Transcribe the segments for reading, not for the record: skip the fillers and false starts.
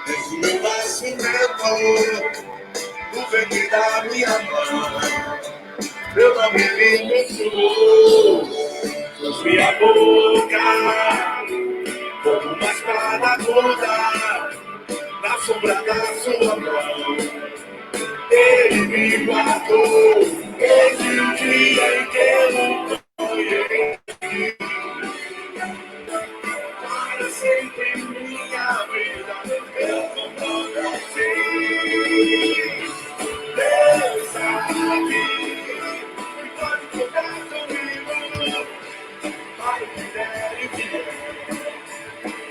Desde meu nascimento, no ventre da minha mãe, meu nome me mencionou. Sobre a boca, como uma espada toda, na sombra da sua mão, ele me guardou, desde o dia em que eu o conheci. Para sempre em minha vida, eu comprometi. Deus sabe que pode contar comigo, para o que der e vier.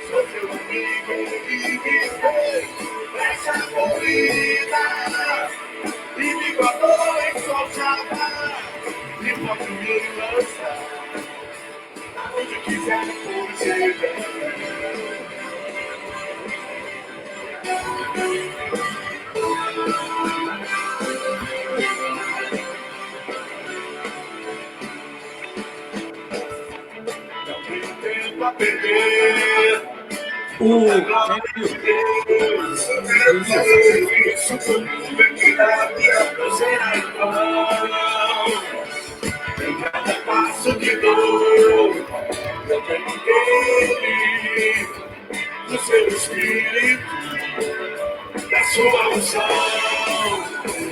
Sou seu amigo e me fez essa corrida, e me guardou em sua chapa, e pode me lançar aonde quiser por você. Não tenho tempo a perder. Isso tudo é que dá minha prazer em mão. Em cada passo que dou, eu tenho dele, do seu espírito, da sua unção.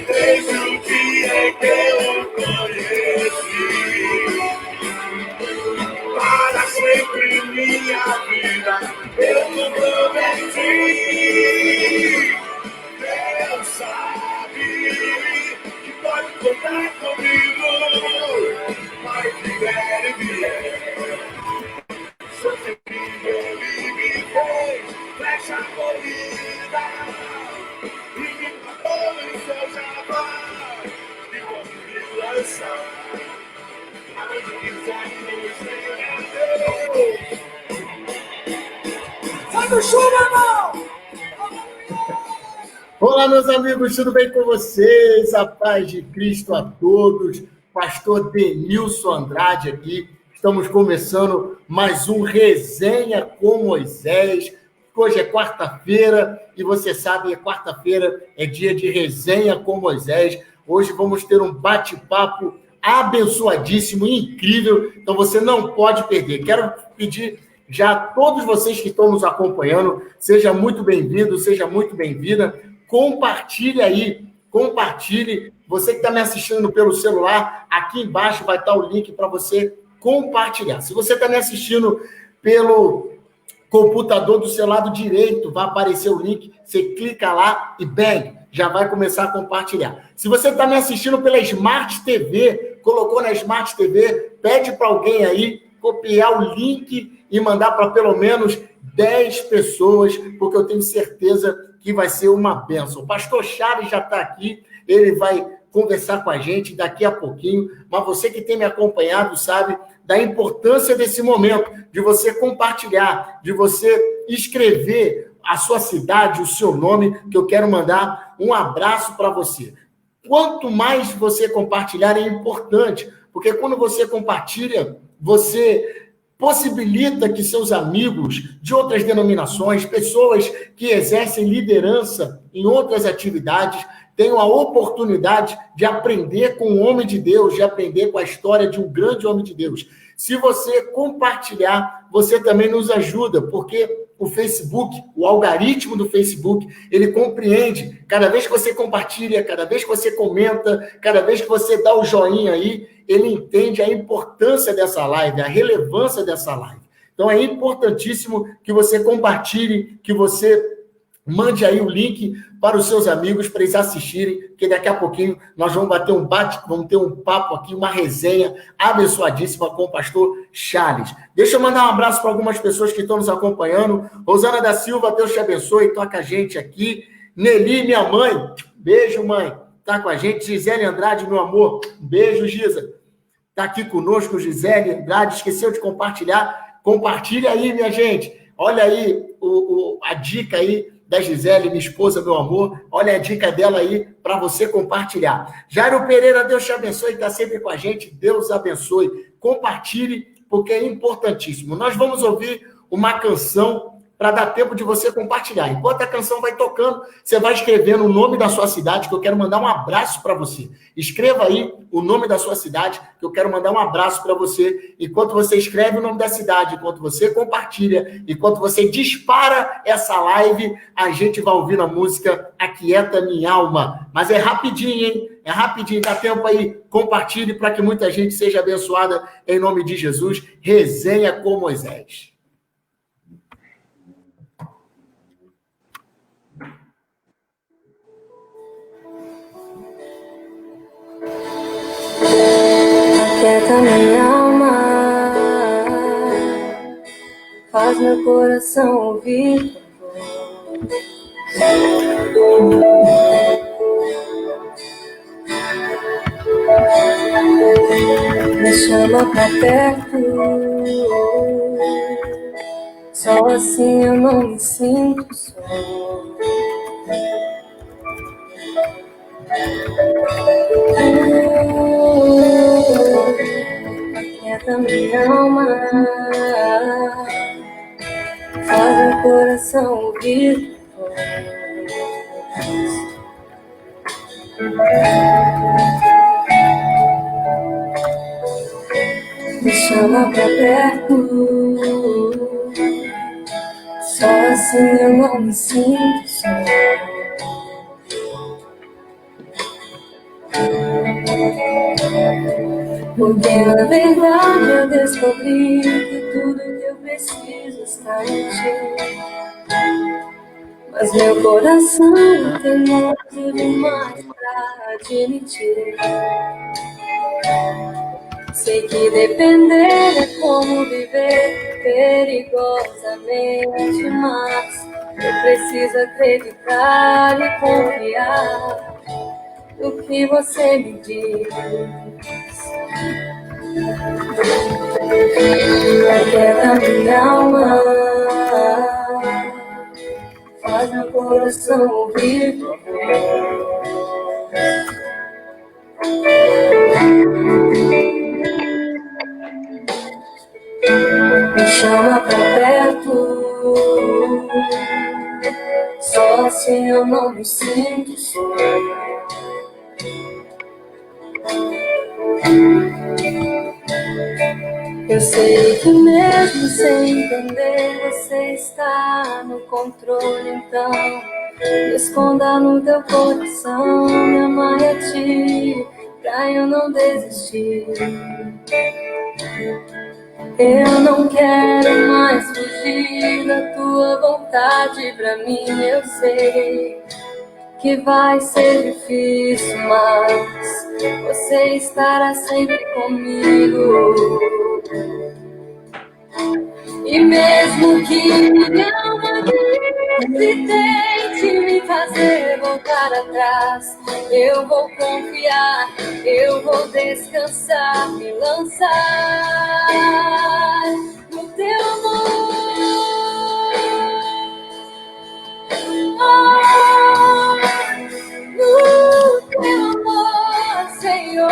Desde o dia em que eu conheci, para sempre minha vida, eu comprometi. Deus sabe que pode contar comigo, vai que der e vier. Sou seu filho, ele me fez flecha corrida, e me matou em seu jabá, e pode me lançar aonde quiser nos ver. Sai do chão, irmão! Olá, meus amigos, tudo bem com vocês? A paz de Cristo a todos. Pastor Denilson Andrade aqui. Estamos começando mais um Resenha com Moisés. Hoje é quarta-feira e você sabe, quarta-feira é dia de Resenha com Moisés. Hoje vamos ter um bate-papo abençoadíssimo e incrível, então você não pode perder. Quero pedir já a todos vocês que estão nos acompanhando, seja muito bem-vindo, seja muito bem-vinda. Compartilhe aí, compartilhe. Você que está me assistindo pelo celular, aqui embaixo vai estar o link para você compartilhar. Se você está me assistindo pelo computador do seu lado direito, vai aparecer o link, você clica lá e bang, já vai começar a compartilhar. Se você está me assistindo pela Smart TV, colocou na Smart TV, pede para alguém aí copiar o link e mandar para pelo menos 10 pessoas, porque eu tenho certeza que vai ser uma bênção. O pastor Charles já está aqui, ele vai conversar com a gente daqui a pouquinho, mas você que tem me acompanhado sabe da importância desse momento, de você compartilhar, de você escrever a sua cidade, o seu nome, que eu quero mandar um abraço para você. Quanto mais você compartilhar, é importante, porque quando você compartilha, você possibilita que seus amigos de outras denominações, pessoas que exercem liderança em outras atividades, tenham a oportunidade de aprender com o homem de Deus, de aprender com a história de um grande homem de Deus. Se você compartilhar, você também nos ajuda, porque o Facebook, o algoritmo do Facebook, ele compreende, cada vez que você compartilha, cada vez que você comenta, cada vez que você dá o joinha aí, ele entende a importância dessa live, a relevância dessa live. Então, é importantíssimo que você compartilhe, que você mande aí o link para os seus amigos, para eles assistirem, que daqui a pouquinho nós vamos vamos ter um papo aqui, uma resenha abençoadíssima com o pastor Charles. Deixa eu mandar um abraço para algumas pessoas que estão nos acompanhando. Rosana da Silva, Deus te abençoe, toca a gente aqui. Nelly, minha mãe, beijo, mãe, tá com a gente. Gisele Andrade, meu amor, beijo, Gisa. Tá aqui conosco, Gisele Andrade, esqueceu de compartilhar. Compartilha aí, minha gente. Olha aí a dica aí da Gisele, minha esposa, meu amor. Olha a dica dela aí para você compartilhar. Jairo Pereira, Deus te abençoe, está sempre com a gente. Deus abençoe. Compartilhe, porque é importantíssimo. Nós vamos ouvir uma canção para dar tempo de você compartilhar. Enquanto a canção vai tocando, você vai escrevendo o nome da sua cidade, que eu quero mandar um abraço para você. Escreva aí o nome da sua cidade, que eu quero mandar um abraço para você. Enquanto você escreve o nome da cidade, enquanto você compartilha, enquanto você dispara essa live, a gente vai ouvir a música Aquieta Minha Alma. Mas é rapidinho, hein? É rapidinho, dá tempo aí. Compartilhe para que muita gente seja abençoada em nome de Jesus. Resenha com Moisés. Aquieta minha alma, faz meu coração ouvir tua voz. Me chama pra perto, só assim eu não me sinto só. Aquieta minha alma, faz meu coração ouvir tua voz. Me chama pra perto, só assim eu não me sinto só. Porque na verdade eu descobri que tudo que eu preciso está em ti. Mas meu coração é teimoso demais pra admitir. Sei que depender é como viver perigosamente, mas eu preciso acreditar e confiar no que você me diz. Aquieta minha alma, faz meu coração ouvir tua voz. Me chama pra perto, só assim eu não me sinto só. Eu sei que mesmo sem entender você está no controle, então me esconda no teu coração, me amarre a ti, pra eu não desistir. Eu não quero mais fugir da tua vontade pra mim, eu sei que vai ser difícil, mas você estará sempre comigo. E mesmo que minha alma tente me fazer voltar atrás, eu vou confiar, eu vou descansar, me lançar no teu amor. No teu amor, Senhor.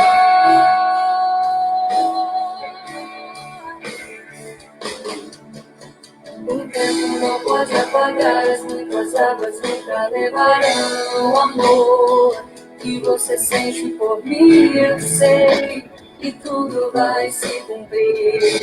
O tempo não pode apagar, as muitas águas nunca levarão o amor que você sente por mim. Eu sei que tudo vai se cumprir.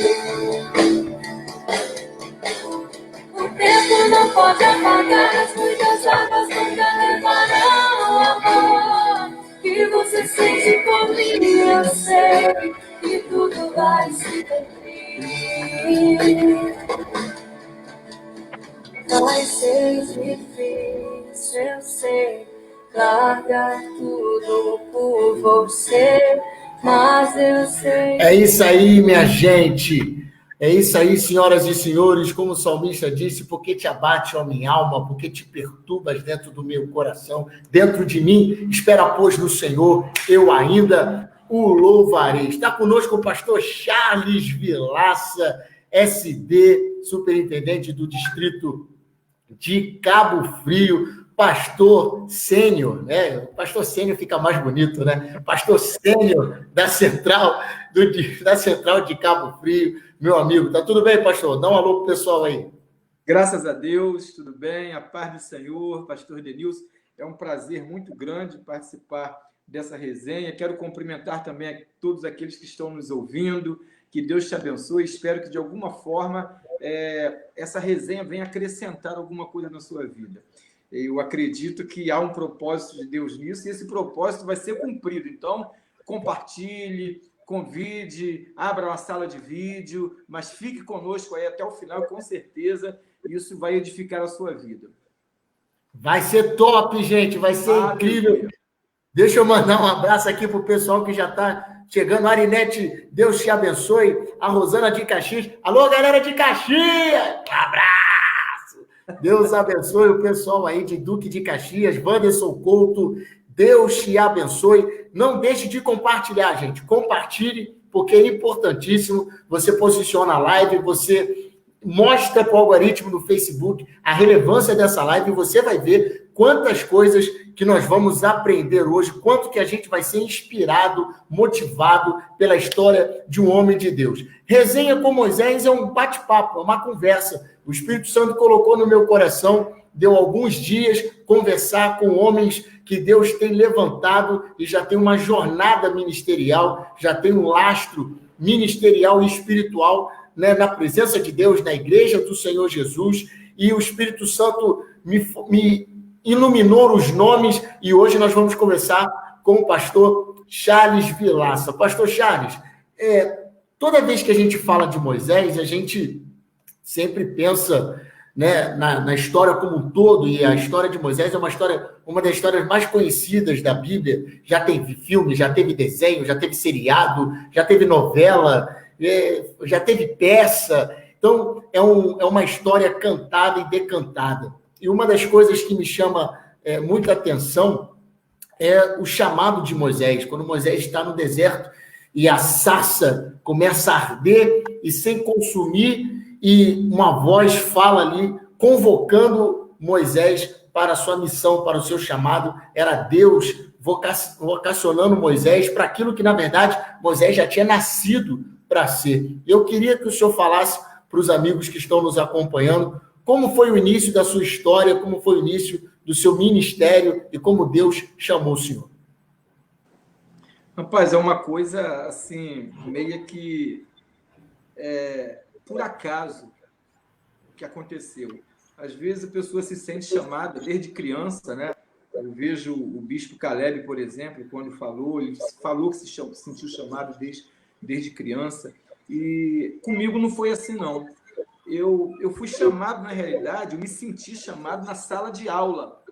O tempo não pode apagar, as muitas águas nunca levarão o amor que você sente por mim. Eu sei que tudo vai se cumprir. Vai ser difícil, eu sei, largar tudo por você, mas eu sei. É isso aí, minha gente. É isso aí, senhoras e senhores, como o salmista disse, porque te abate, ó minha alma, porque te perturbas dentro do meu coração, dentro de mim, espera, pois, no Senhor, eu ainda o louvarei. Está conosco o pastor Charles Vilaça, SD, superintendente do distrito de Cabo Frio, pastor sênior, né? O pastor sênior fica mais bonito, né? Pastor sênior da Central de Cabo Frio, meu amigo. Tá tudo bem, pastor? Dá um alô pro pessoal aí. Graças a Deus, tudo bem? A paz do Senhor, pastor Denilson. É um prazer muito grande participar dessa resenha. Quero cumprimentar também a todos aqueles que estão nos ouvindo. Que Deus te abençoe. Espero que, de alguma forma, essa resenha venha acrescentar alguma coisa na sua vida. Eu acredito que há um propósito de Deus nisso e esse propósito vai ser cumprido. Então, compartilhe, convide, abra uma sala de vídeo, mas fique conosco aí até o final, com certeza isso vai edificar a sua vida. Vai ser top, gente, vai ser incrível. Deixa eu mandar um abraço aqui para o pessoal que já está chegando. Arinete, Deus te abençoe. A Rosana de Caxias. Alô, galera de Caxias! Um abraço! Deus abençoe o pessoal aí de Duque de Caxias. Wanderson Couto, Deus te abençoe. Não deixe de compartilhar, gente. Compartilhe, porque é importantíssimo. Você posiciona a live, você mostra para o algoritmo do Facebook a relevância dessa live e você vai ver quantas coisas que nós vamos aprender hoje, quanto que a gente vai ser inspirado, motivado pela história de um homem de Deus. Resenha com Moisés é um bate-papo, é uma conversa. O Espírito Santo colocou no meu coração, deu alguns dias, conversar com homens que Deus tem levantado e já tem uma jornada ministerial, já tem um lastro ministerial e espiritual, né, na presença de Deus, na igreja do Senhor Jesus, e o Espírito Santo me iluminou os nomes, e hoje nós vamos conversar com o pastor Charles Vilaça. Pastor Charles, toda vez que a gente fala de Moisés, a gente sempre pensa, né, na história como um todo, e a história de Moisés é uma das histórias mais conhecidas da Bíblia. Já teve filme, já teve desenho, já teve seriado, já teve novela, já teve peça. Então, é uma história cantada e decantada. E uma das coisas que me chama muita atenção é o chamado de Moisés. Quando Moisés está no deserto e a sarça começa a arder e sem consumir, e uma voz fala ali, convocando Moisés para a sua missão, para o seu chamado. Era Deus vocacionando Moisés para aquilo que, na verdade, Moisés já tinha nascido para ser. Eu queria que o senhor falasse para os amigos que estão nos acompanhando como foi o início da sua história, como foi o início do seu ministério e como Deus chamou o senhor. Rapaz, é uma coisa assim, meio que por acaso que aconteceu. Às vezes a pessoa se sente chamada desde criança, né? Eu vejo o bispo Caleb, por exemplo, quando ele falou que se sentiu chamado desde criança. E comigo não foi assim, não. Eu fui chamado, na realidade, eu me senti chamado na sala de aula.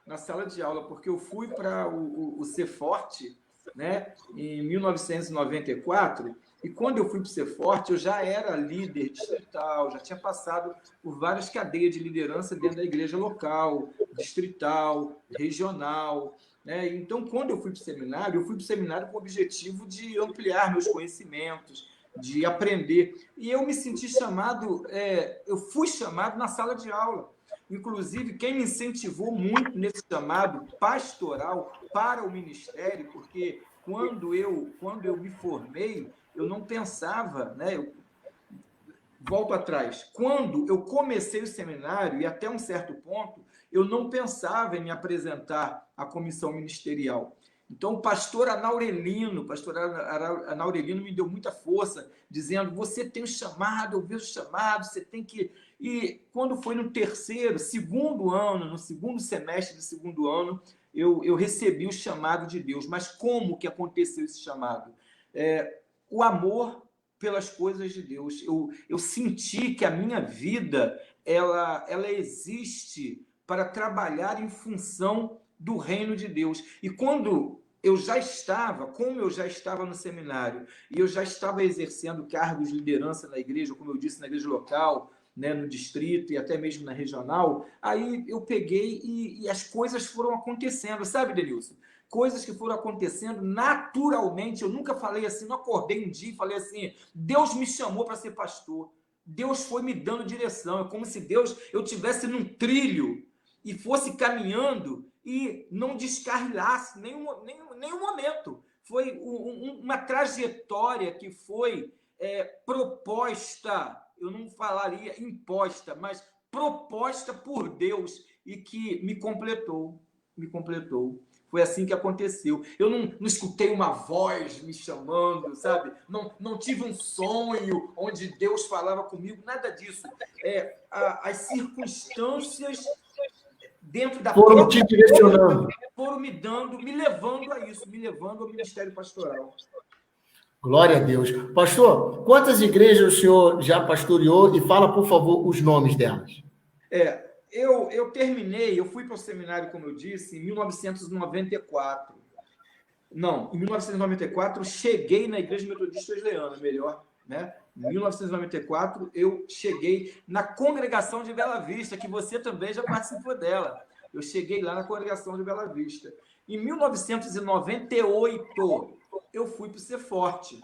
Na sala de aula, porque eu fui para o Ceforte, né, em 1994, e quando eu fui para o Ceforte, eu já era líder distrital, já tinha passado por várias cadeias de liderança dentro da igreja local, distrital, regional, né? Então, quando eu fui para o seminário com o objetivo de ampliar meus conhecimentos, de aprender. E eu me senti chamado, eu fui chamado na sala de aula. Inclusive, quem me incentivou muito nesse chamado pastoral para o ministério, porque quando eu me formei, eu não pensava, né? Volto atrás. Quando eu comecei o seminário, e até um certo ponto, eu não pensava em me apresentar à comissão ministerial. Então, o pastor Anaurelino me deu muita força, dizendo, você tem um chamado, eu vejo o chamado, você tem que... E quando foi no segundo semestre do segundo ano, eu recebi o chamado de Deus. Mas como que aconteceu esse chamado? O amor pelas coisas de Deus. Eu senti que a minha vida, ela existe para trabalhar em função do reino de Deus. E como eu já estava no seminário, e eu já estava exercendo cargos de liderança na igreja, como eu disse, na igreja local, né, no distrito e até mesmo na regional, aí eu peguei e as coisas foram acontecendo, sabe, Denilson? Coisas que foram acontecendo naturalmente. Eu nunca falei assim, não acordei um dia e falei assim, Deus me chamou para ser pastor. Deus foi me dando direção. É como se eu estivesse num trilho e fosse caminhando e não descarrilasse nenhum momento. Foi uma trajetória que foi proposta, eu não falaria imposta, mas proposta por Deus e que me completou. Foi assim que aconteceu. Eu não escutei uma voz me chamando, sabe? Não tive um sonho onde Deus falava comigo, nada disso. As circunstâncias dentro da foram te direcionando. Foram me levando a isso, me levando ao ministério pastoral. Glória a Deus. Pastor, quantas igrejas o senhor já pastoreou? E fala, por favor, os nomes delas. Eu terminei, eu fui para o seminário, como eu disse, em 1994. Não, em 1994 cheguei na Igreja Metodista Wesleyana, melhor, né? Em 1994 eu cheguei na Congregação de Bela Vista, que você também já participou dela. Eu cheguei lá na Congregação de Bela Vista. Em 1998 eu fui para o Ser Forte.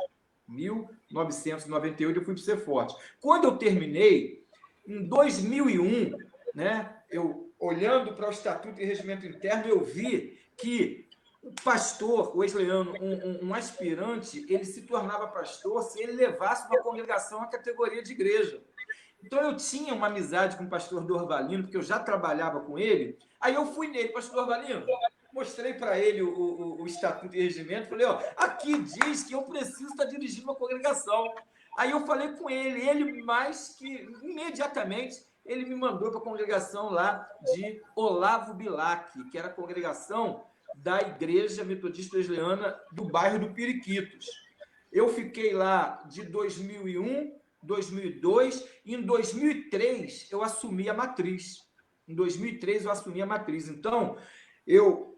1998 eu fui para o Ser Forte. Quando eu terminei, em 2001, né, eu olhando para o Estatuto e Regimento Interno, eu vi que o pastor, o wesleyano, um aspirante, ele se tornava pastor se ele levasse uma congregação à categoria de igreja. Então, eu tinha uma amizade com o pastor Dorvalino, porque eu já trabalhava com ele. Aí eu fui nele, pastor Dorvalino, mostrei para ele o Estatuto e Regimento, falei, aqui diz que eu preciso estar dirigindo uma congregação. Aí eu falei com ele mais que imediatamente ele me mandou para a congregação lá de Olavo Bilac, que era a congregação da Igreja Metodista Wesleyana do bairro do Periquitos. Eu fiquei lá de 2001, 2002, e em 2003 eu assumi a matriz. Então, eu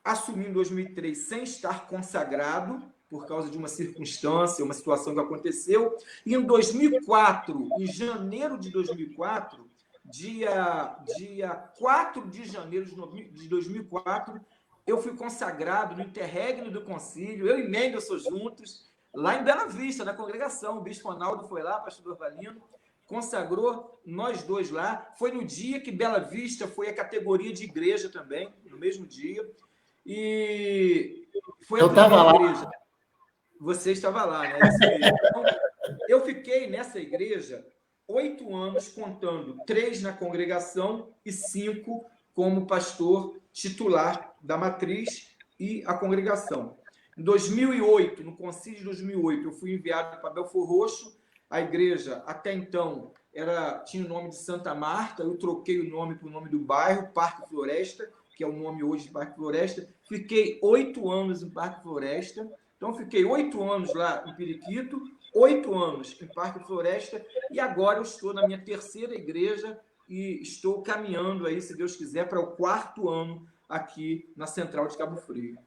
assumi em 2003 sem estar consagrado, por causa de uma circunstância, uma situação que aconteceu. E em 2004, em janeiro de 2004, dia 4 de janeiro de 2004, eu fui consagrado no interregno do concílio, eu e Mendelssohn juntos, lá em Bela Vista, na congregação. O bispo Arnaldo foi lá, pastor Dorvalino, consagrou nós dois lá. Foi no dia que Bela Vista foi a categoria de igreja também, no mesmo dia. E foi a primeira igreja. Você estava lá, né? Então, eu fiquei nessa igreja 8 anos, contando 3 na congregação e 5 como pastor titular da matriz e a congregação. Em 2008, no concílio de 2008, eu fui enviado para Belfor Roxo. A igreja, até então, tinha o nome de Santa Marta. Eu troquei o nome para o nome do bairro, Parque Floresta, que é o nome hoje de Parque Floresta. Fiquei 8 anos em Parque Floresta. Então, fiquei 8 anos lá em Periquito, 8 anos em Parque Floresta, e agora eu estou na minha 3ª igreja e estou caminhando aí, se Deus quiser, para o 4º ano aqui na Central de Cabo Frio.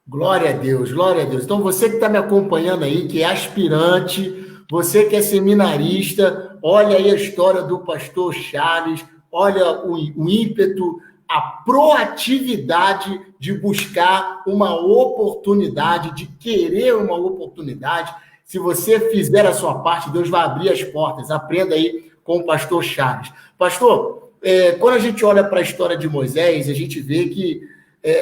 Glória a Deus, glória a Deus. Então, você que está me acompanhando aí, que é aspirante, você que é seminarista, olha aí a história do pastor Charles, olha o ímpeto, a proatividade de buscar uma oportunidade, de querer uma oportunidade. Se você fizer a sua parte, Deus vai abrir as portas. Aprenda aí com o pastor Charles. Pastor, quando a gente olha para a história de Moisés, a gente vê que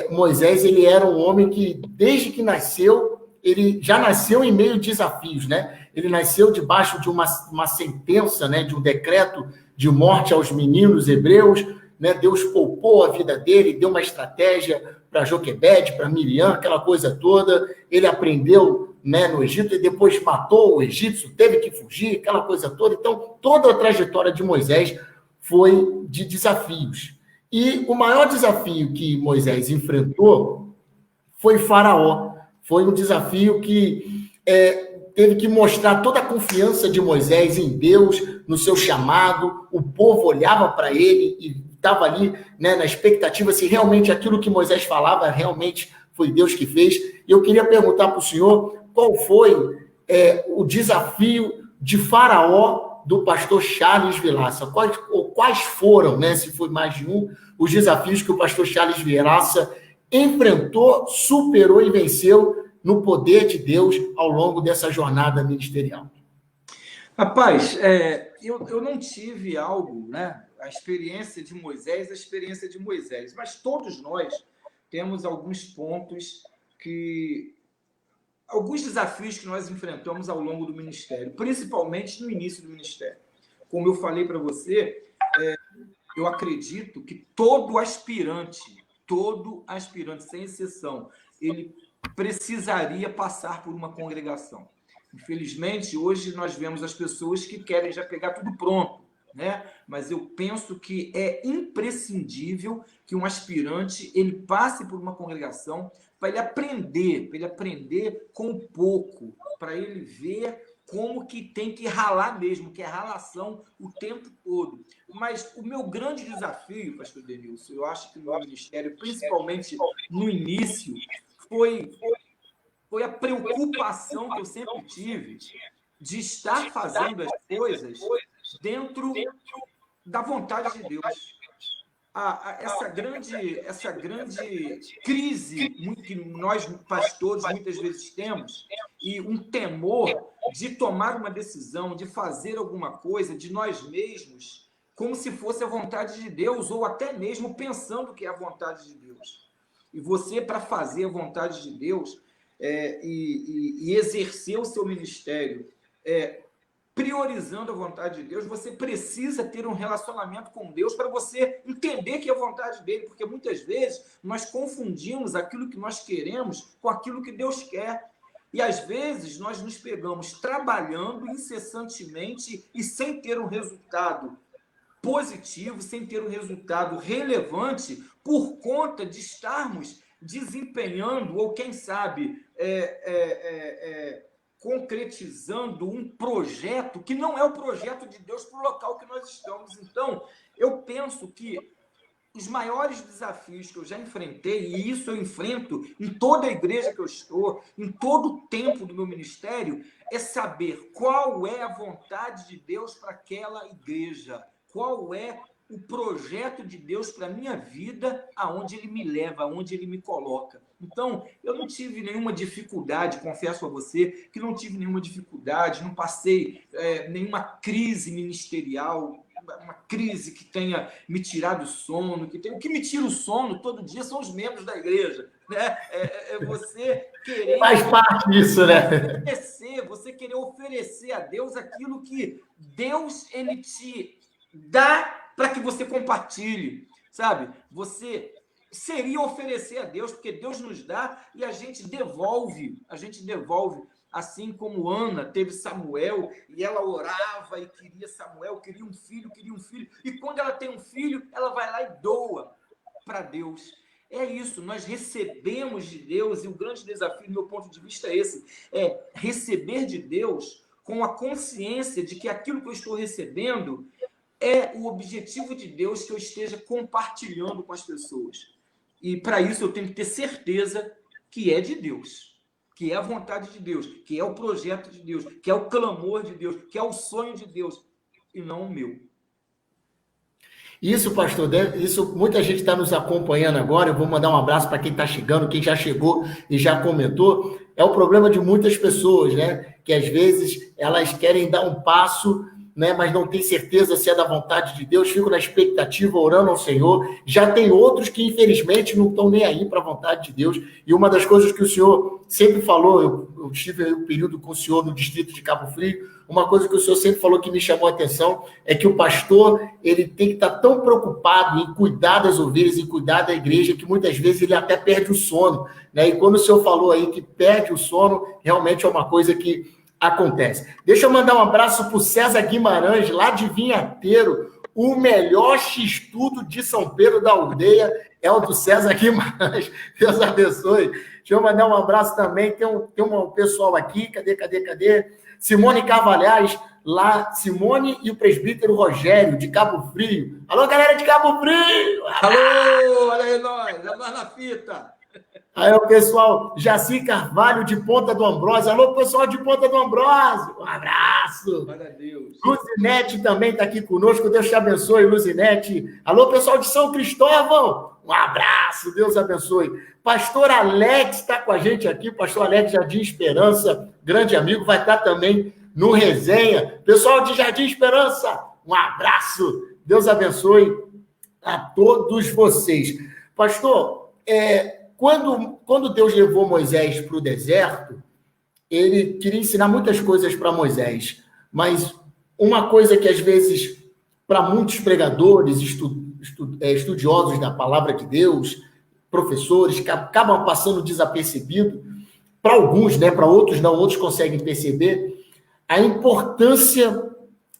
Moisés ele era um homem que, desde que nasceu, ele já nasceu em meio a desafios, né? Ele nasceu debaixo de uma sentença, né, de um decreto de morte aos meninos hebreus, né? Deus poupou a vida dele, deu uma estratégia para Joquebede, para Miriam, aquela coisa toda. Ele aprendeu, né, no Egito e depois matou o egípcio, teve que fugir, aquela coisa toda. Então, toda a trajetória de Moisés foi de desafios. E o maior desafio que Moisés enfrentou foi Faraó. Foi um desafio que teve que mostrar toda a confiança de Moisés em Deus, no seu chamado. O povo olhava para ele e estava ali, né, na expectativa se realmente aquilo que Moisés falava realmente foi Deus que fez. E eu queria perguntar para o senhor qual foi o desafio de Faraó do pastor Charles Vilaça. Quais foram, né, se foi mais de um, os desafios que o pastor Charles Vilaça enfrentou, superou e venceu no poder de Deus ao longo dessa jornada ministerial? Rapaz, eu não tive algo, né? A experiência de Moisés, mas todos nós temos alguns pontos alguns desafios que nós enfrentamos ao longo do ministério, principalmente no início do ministério. Como eu falei para você, eu acredito que todo aspirante, sem exceção, ele precisaria passar por uma congregação. Infelizmente, hoje nós vemos as pessoas que querem já pegar tudo pronto, né? Mas eu penso que é imprescindível que um aspirante ele passe por uma congregação para ele aprender com pouco, para ele ver como que tem que ralar mesmo, que é ralação o tempo todo. Mas o meu grande desafio, pastor Denilson, eu acho que no meu ministério, principalmente no início, foi a preocupação que eu sempre tive de estar fazendo as coisas dentro da vontade de Deus. Essa grande crise que nós, pastores, muitas vezes temos, e um temor de tomar uma decisão, de fazer alguma coisa de nós mesmos, como se fosse a vontade de Deus, ou até mesmo pensando que é a vontade de Deus. E você, para fazer a vontade de Deus e exercer o seu ministério, priorizando a vontade de Deus, você precisa ter um relacionamento com Deus para você entender que é a vontade dele, porque muitas vezes nós confundimos aquilo que nós queremos com aquilo que Deus quer. E às vezes nós nos pegamos trabalhando incessantemente e sem ter um resultado positivo, sem ter um resultado relevante, por conta de estarmos desempenhando, ou quem sabe, concretizando um projeto que não é o projeto de Deus para o local que nós estamos. Então, eu penso que os maiores desafios que eu já enfrentei, e isso eu enfrento em toda a igreja que eu estou, em todo o tempo do meu ministério, é saber qual é a vontade de Deus para aquela igreja, qual é o projeto de Deus para a minha vida, aonde Ele me leva, aonde Ele me coloca. Então, eu não tive nenhuma dificuldade, confesso a você, que não tive nenhuma dificuldade, não passei nenhuma crise ministerial, uma crise que tenha me tirado o sono. O que me tira o sono todo dia são os membros da igreja, né? Você querer... Faz parte disso, né? Você querer oferecer a Deus aquilo que Deus, Ele te dá para que você compartilhe, sabe? Você seria oferecer a Deus, porque Deus nos dá e a gente devolve, assim como Ana teve Samuel, e ela orava e queria Samuel, queria um filho, e quando ela tem um filho, ela vai lá e doa para Deus. É isso, nós recebemos de Deus, e o grande desafio, do meu ponto de vista, é esse, é receber de Deus com a consciência de que aquilo que eu estou recebendo é o objetivo de Deus que eu esteja compartilhando com as pessoas. E para isso eu tenho que ter certeza que é de Deus, que é a vontade de Deus, que é o projeto de Deus, que é o clamor de Deus, que é o sonho de Deus, e não o meu. Isso, pastor, isso muita gente está nos acompanhando agora. Eu vou mandar um abraço para quem está chegando, quem já chegou e já comentou. É o problema de muitas pessoas, né? Que às vezes elas querem dar um passo, né, mas não tem certeza se é da vontade de Deus, ficam na expectativa, orando ao Senhor. Já tem outros que, infelizmente, não estão nem aí para a vontade de Deus. E uma das coisas que o senhor sempre falou, eu tive um período com o senhor no distrito de Cabo Frio, uma coisa que o senhor sempre falou que me chamou a atenção é que o pastor, ele tem que estar tão preocupado em cuidar das ovelhas, em cuidar da igreja, que muitas vezes ele até perde o sono, né? E quando o senhor falou aí que perde o sono, realmente é uma coisa que acontece. Deixa eu mandar um abraço para o César Guimarães, lá de Vinhateiro. O melhor x-tudo de São Pedro da Aldeia é o do César Guimarães. Deus abençoe. Deixa eu mandar um abraço também. Tem um pessoal aqui. Cadê? Simone Carvalhais, lá. Simone e o presbítero Rogério, de Cabo Frio. Alô, galera de Cabo Frio! Alô, olha aí nós na fita. Aí o pessoal, Jaci Carvalho, de Ponta do Ambrósio. Alô, pessoal de Ponta do Ambrósio. Um abraço. Glória a Deus. Luzinete também está aqui conosco. Deus te abençoe, Luzinete. Alô, pessoal de São Cristóvão. Um abraço. Deus abençoe. Pastor Alex está com a gente aqui. Pastor Alex Jardim Esperança, grande amigo, vai estar também no Resenha. Pessoal de Jardim Esperança, um abraço. Deus abençoe a todos vocês. Pastor, quando Deus levou Moisés para o deserto, ele queria ensinar muitas coisas para Moisés, mas uma coisa que às vezes para muitos pregadores, estudiosos da palavra de Deus, professores, que acabam passando desapercebido, para alguns, né, para outros não, outros conseguem perceber a importância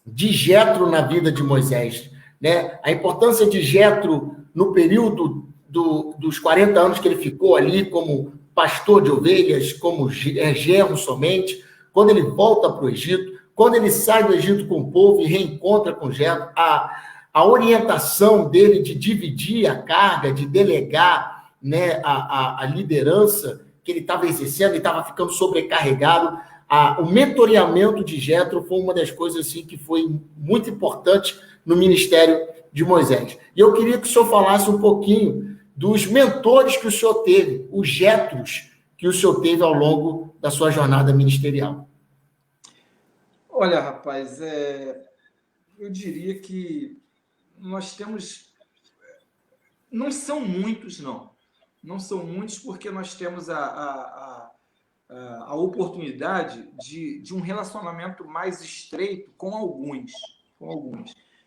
de Jetro na vida de Moisés, né? A importância de Jetro no período dos 40 anos que ele ficou ali como pastor de ovelhas, como genro somente, quando ele volta para o Egito, quando ele sai do Egito com o povo e reencontra com Jetro, a orientação dele de dividir a carga, de delegar, né, a liderança que ele estava exercendo, ele estava ficando sobrecarregado. O mentoreamento de Jetro foi uma das coisas assim, que foi muito importante no ministério de Moisés. E eu queria que o senhor falasse um pouquinho dos mentores que o senhor teve, os Jetros que o senhor teve ao longo da sua jornada ministerial. Olha, rapaz, eu diria que nós temos... Não são muitos, não. Não são muitos porque nós temos a oportunidade de um relacionamento mais estreito com alguns.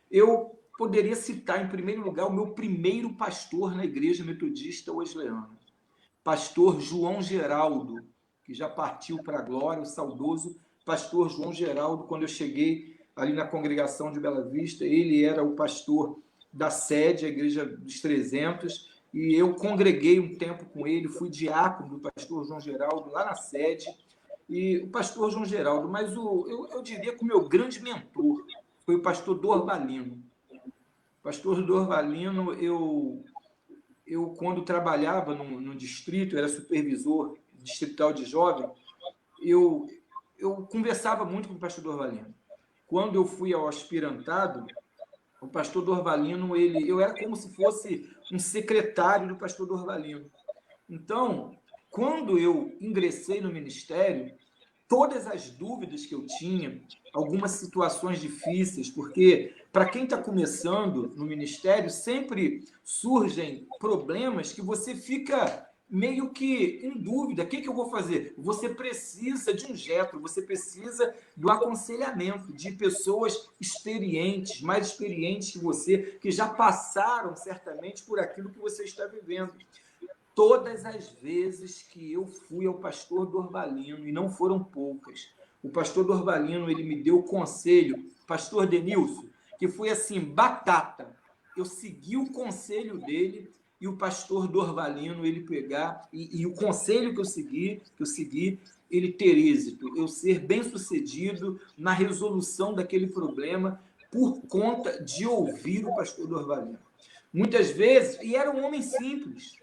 Eu poderia citar, em primeiro lugar, o meu primeiro pastor na Igreja Metodista Wesleyana, pastor João Geraldo, que já partiu para a glória, o saudoso pastor João Geraldo. Quando eu cheguei ali na congregação de Bela Vista, ele era o pastor da sede, a Igreja dos 300, e eu congreguei um tempo com ele, fui diácono do pastor João Geraldo lá na sede, e o pastor João Geraldo, mas eu diria que o meu grande mentor foi o pastor Dorvalino. O pastor Dorvalino, eu quando trabalhava no distrito, eu era supervisor distrital de jovem, eu conversava muito com o pastor Dorvalino. Quando eu fui ao aspirantado, o pastor Dorvalino, eu era como se fosse um secretário do pastor Dorvalino. Então, quando eu ingressei no ministério, todas as dúvidas que eu tinha, algumas situações difíceis, porque para quem está começando no ministério, sempre surgem problemas que você fica meio que em dúvida. O que eu vou fazer? Você precisa de um Jetro, você precisa do aconselhamento de pessoas experientes, mais experientes que você, que já passaram certamente por aquilo que você está vivendo. Todas as vezes que eu fui ao pastor Dorvalino, e não foram poucas, o pastor Dorvalino, ele me deu o conselho, pastor Denilson, que foi assim, batata. Eu segui o conselho dele, e o pastor Dorvalino, ele pegar, e o conselho que eu segui, ele ter êxito, eu ser bem-sucedido na resolução daquele problema por conta de ouvir o pastor Dorvalino. Muitas vezes, e era um homem simples,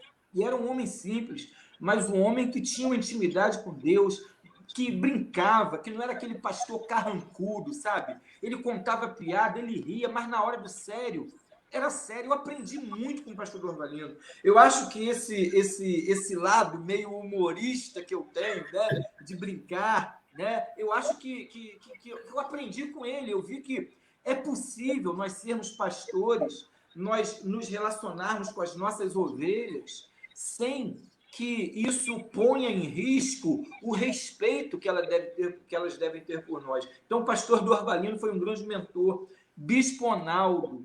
mas um homem que tinha uma intimidade com Deus, que brincava, que não era aquele pastor carrancudo, sabe? Ele contava piada, ele ria, mas na hora do sério, era sério. Eu aprendi muito com o pastor Dorvalino. Eu acho que esse lado meio humorista que eu tenho, né, de brincar, né, eu acho que eu aprendi com ele. Eu vi que é possível nós sermos pastores, nós nos relacionarmos com as nossas ovelhas, sem que isso ponha em risco o respeito que elas devem ter por nós. Então, o pastor Dorvalino foi um grande mentor. Bispo Ronaldo,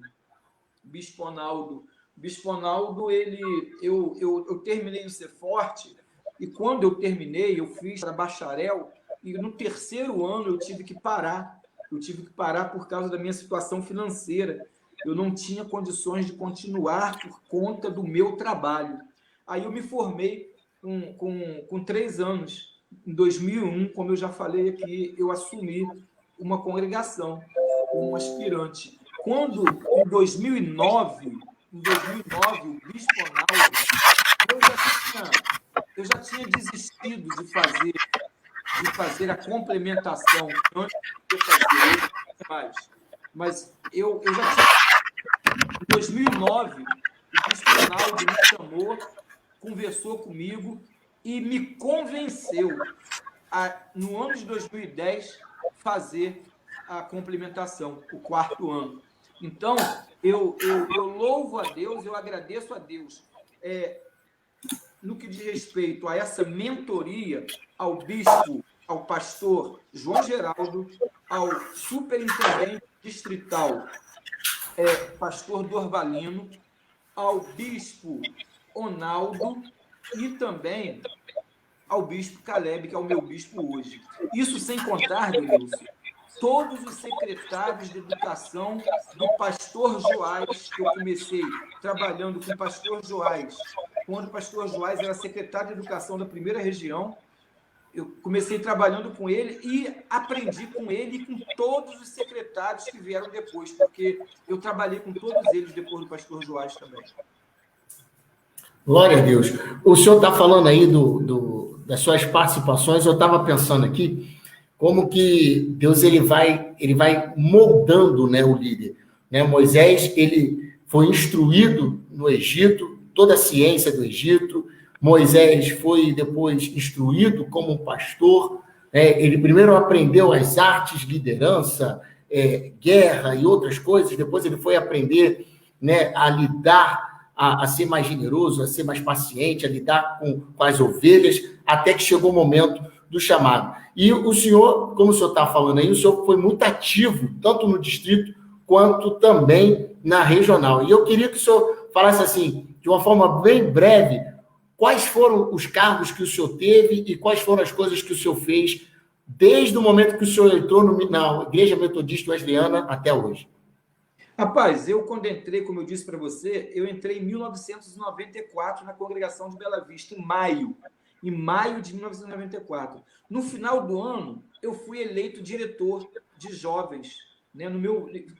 eu terminei o Ceforte, e quando eu terminei, eu fiz para bacharel, e no terceiro ano eu tive que parar por causa da minha situação financeira. Eu não tinha condições de continuar por conta do meu trabalho. Aí eu me formei com 3 anos. Em 2001, como eu já falei aqui, eu assumi uma congregação como aspirante. Quando, em 2009, o Bispo Ronaldo, eu já tinha desistido de fazer a complementação antes de fazer mais. Mas eu já tinha... Em 2009, o Bispo Ronaldo me chamou, conversou comigo e me convenceu a, no ano de 2010, fazer a complementação, o 4º ano. Então, eu louvo a Deus, eu agradeço a Deus no que diz respeito a essa mentoria ao bispo, ao pastor João Geraldo, ao superintendente distrital pastor Dorvalino, ao bispo Onaldo e também ao bispo Caleb, que é o meu bispo hoje. Isso sem contar, Denilson, todos os secretários de educação do pastor Joás, que eu comecei trabalhando com o pastor Joás, quando o pastor Joás era secretário de educação da primeira região. Eu comecei trabalhando com ele e aprendi com ele e com todos os secretários que vieram depois, porque eu trabalhei com todos eles depois do pastor Joás também. Glória a Deus. O senhor está falando aí das suas participações, eu estava pensando aqui como que Deus ele vai moldando, né, o líder. Né? Moisés ele foi instruído no Egito, toda a ciência do Egito. Moisés foi depois instruído como um pastor. Ele primeiro aprendeu as artes, liderança, guerra e outras coisas. Depois ele foi aprender, né, a lidar, a ser mais generoso, a ser mais paciente, a lidar com as ovelhas, até que chegou o momento do chamado. E o senhor, como o senhor está falando aí, o senhor foi muito ativo, tanto no distrito, quanto também na regional. E eu queria que o senhor falasse assim, de uma forma bem breve, quais foram os cargos que o senhor teve e quais foram as coisas que o senhor fez desde o momento que o senhor entrou na Igreja Metodista Wesleyana até hoje? Rapaz, eu quando entrei, como eu disse para você, eu entrei em 1994 na Congregação de Bela Vista, em maio de 1994. No final do ano, eu fui eleito diretor de jovens. Né?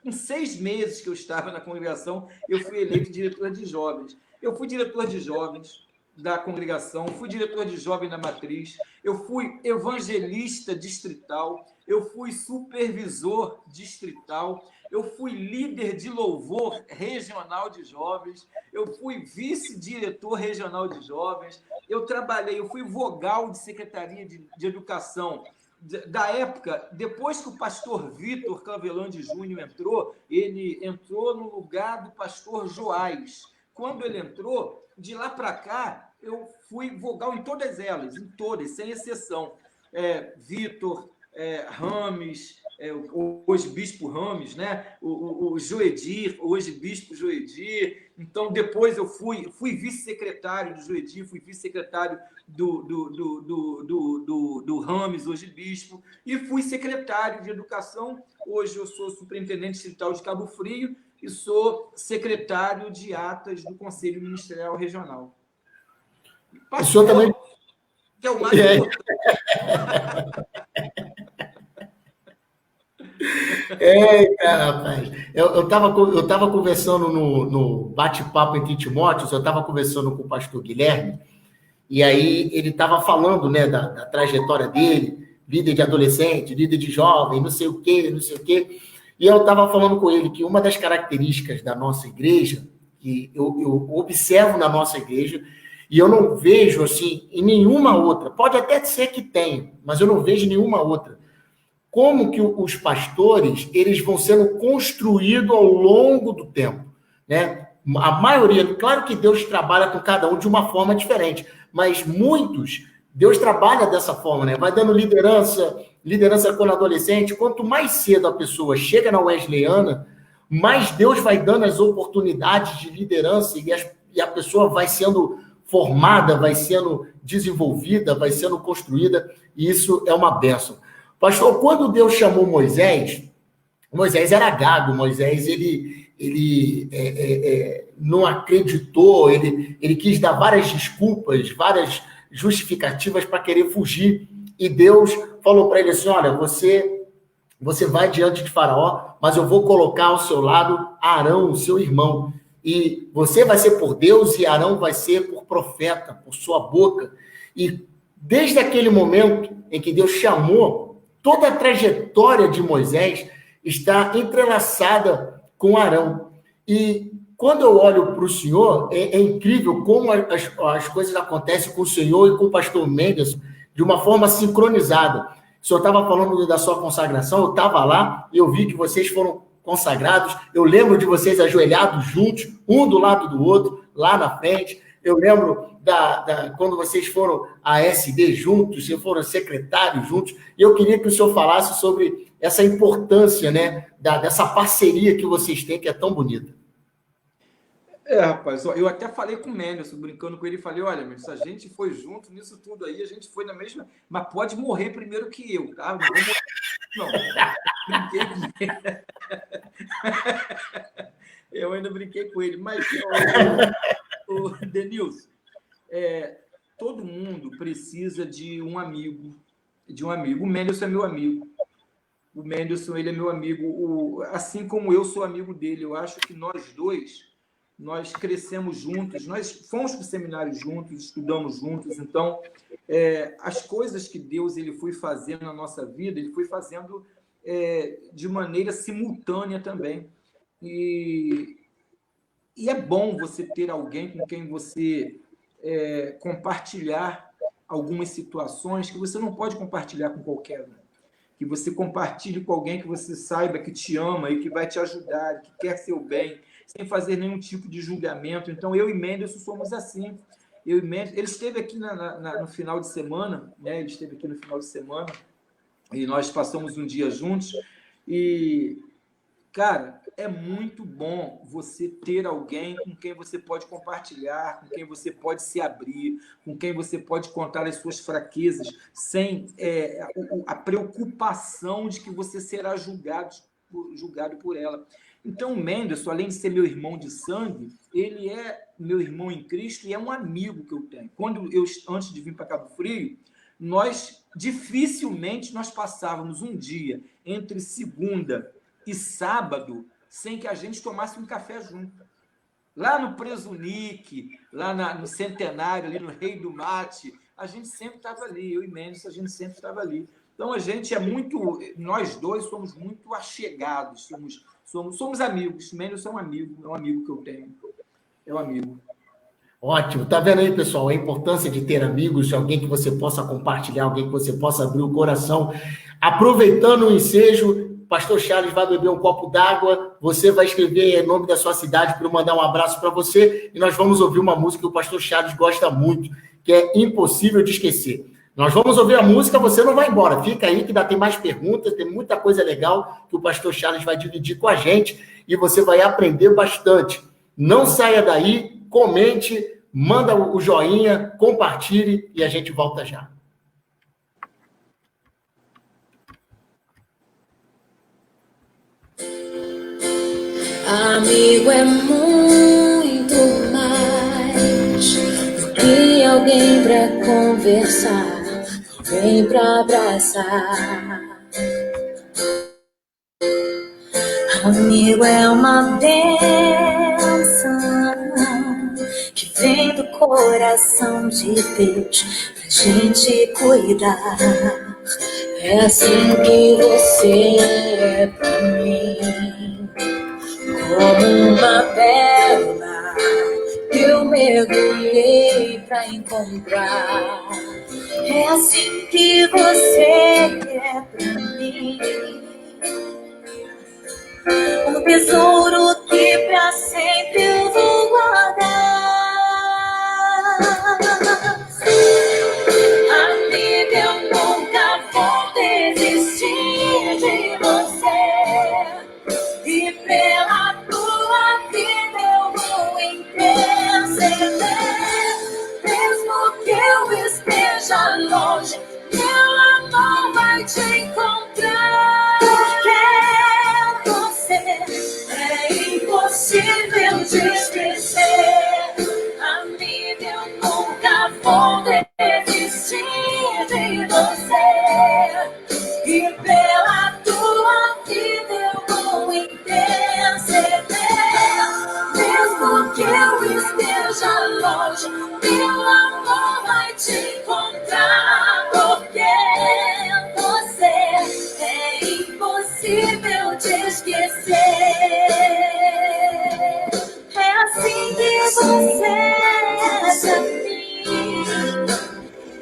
Com 6 meses que eu estava na congregação, eu fui eleito diretor de jovens. Eu fui diretor de jovens da congregação, fui diretor de jovem da matriz, eu fui evangelista distrital, eu fui supervisor distrital, eu fui líder de louvor regional de jovens, eu fui vice-diretor regional de jovens, eu fui vogal de secretaria de educação da época, depois que o pastor Vitor Clavelande Júnior entrou, ele entrou no lugar do pastor Joás. Quando ele entrou, de lá para cá, eu fui vogal em todas elas, sem exceção. Vitor, Rames, hoje bispo Rames, né? o Joedir, hoje bispo Joedir. Então, depois eu fui vice-secretário do Joedir, fui vice-secretário do Rames, hoje bispo, e fui secretário de educação. Hoje eu sou superintendente distrital de Cabo Frio e sou secretário de atas do Conselho Ministerial Regional. O senhor também... Que é o mais importante. Cara, rapaz. Eu estava conversando no bate-papo entre Timóteos, eu estava conversando com o pastor Guilherme, e aí ele estava falando, né, da trajetória dele, líder de adolescente, líder de jovem, não sei o quê. E eu estava falando com ele que uma das características da nossa igreja, que eu observo na nossa igreja, e eu não vejo assim em nenhuma outra, pode até ser que tenha, mas eu não vejo em nenhuma outra, como que os pastores eles vão sendo construídos ao longo do tempo, né? A maioria, claro que Deus trabalha com cada um de uma forma diferente, mas muitos, Deus trabalha dessa forma, né? Vai dando liderança quando adolescente. Quanto mais cedo a pessoa chega na Wesleyana, mais Deus vai dando as oportunidades de liderança e a pessoa vai sendo formada, vai sendo desenvolvida, vai sendo construída, e isso é uma bênção. Pastor, quando Deus chamou Moisés era gago, Moisés ele não acreditou, ele quis dar várias desculpas, várias justificativas para querer fugir, e Deus falou para ele assim, olha, você vai diante de Faraó, mas eu vou colocar ao seu lado Arão, o seu irmão, e você vai ser por Deus e Arão vai ser por profeta, por sua boca. E desde aquele momento em que Deus chamou, toda a trajetória de Moisés está entrelaçada com Arão. E quando eu olho para o Senhor, é incrível como as coisas acontecem com o Senhor e com o pastor Mendes de uma forma sincronizada. O senhor estava falando da sua consagração, eu estava lá, eu vi que vocês foram consagrados, eu lembro de vocês ajoelhados juntos, um do lado do outro, lá na frente, Eu lembro quando vocês foram à SD juntos, vocês foram secretários juntos, e eu queria que o senhor falasse sobre essa importância, né, dessa parceria que vocês têm, que é tão bonita. Rapaz, eu até falei com o Mendelson, brincando com ele, falei, olha, Mendelson, a gente foi junto nisso tudo aí, a gente foi na mesma, mas pode morrer primeiro que eu, tá? Não vou morrer, não. Brinquei com ele. Eu ainda brinquei com ele, mas, o Denilson, todo mundo precisa de um amigo, O Mendelson é meu amigo. O Mendelson, ele é meu amigo, assim como eu sou amigo dele. Eu acho que nós dois, nós crescemos juntos, nós fomos para o seminário juntos, estudamos juntos. Então, as coisas que Deus ele foi fazendo na nossa vida, ele foi fazendo de maneira simultânea também. E é bom você ter alguém com quem você compartilhar algumas situações que você não pode compartilhar com qualquer um. Que você compartilhe com alguém que você saiba que te ama e que vai te ajudar, que quer seu bem, sem fazer nenhum tipo de julgamento. Então, eu e Mendelson somos assim. Ele esteve aqui no final de semana, né? Ele esteve aqui no final de semana e nós passamos um dia juntos. E, cara, é muito bom você ter alguém com quem você pode compartilhar, com quem você pode se abrir, com quem você pode contar as suas fraquezas, sem a preocupação de que você será julgado por ela. Então, o Mendelson, além de ser meu irmão de sangue, ele é meu irmão em Cristo e é um amigo que eu tenho. Antes de vir para Cabo Frio, dificilmente nós passávamos um dia entre segunda e sábado sem que a gente tomasse um café junto. Lá no Presunique, lá no Centenário, ali no Rei do Mate, a gente sempre estava ali, eu e Mendelson, a gente sempre estava ali. Então, nós dois somos muito achegados, somos amigos. Mendelson é um amigo que eu tenho, é um amigo. Ótimo. Tá vendo aí, pessoal, a importância de ter amigos, alguém que você possa compartilhar, alguém que você possa abrir o coração. Aproveitando o ensejo, o pastor Charles vai beber um copo d'água, você vai escrever o nome da sua cidade para eu mandar um abraço para você, e nós vamos ouvir uma música que o pastor Charles gosta muito, que é Impossível de Esquecer. Nós vamos ouvir a música, você não vai embora, fica aí que ainda tem mais perguntas, tem muita coisa legal que o pastor Charles vai dividir com a gente, e você vai aprender bastante. Não saia daí, comente, manda o joinha, compartilhe, e a gente volta já. Amigo é muito mais do que alguém pra conversar, alguém pra abraçar. Amigo é uma bênção que vem do coração de Deus pra gente cuidar. É assim que você é pra mim, como uma pérola que eu mergulhei pra encontrar. É assim que você é pra mim, um tesouro que pra sempre eu vou guardar. Amiga, eu nunca vou desistir de você, e pela tua vida eu vou interceder. Mesmo que eu esteja longe, meu amor vai te encontrar. Porque você é impossível de esquecer. Amiga, eu nunca vou desistir de você, e pela tua vida eu vou interceder. Mesmo que eu esteja longe, meu amor vai te encontrar. Porque você é impossível de esquecer. É assim que você é pra mim,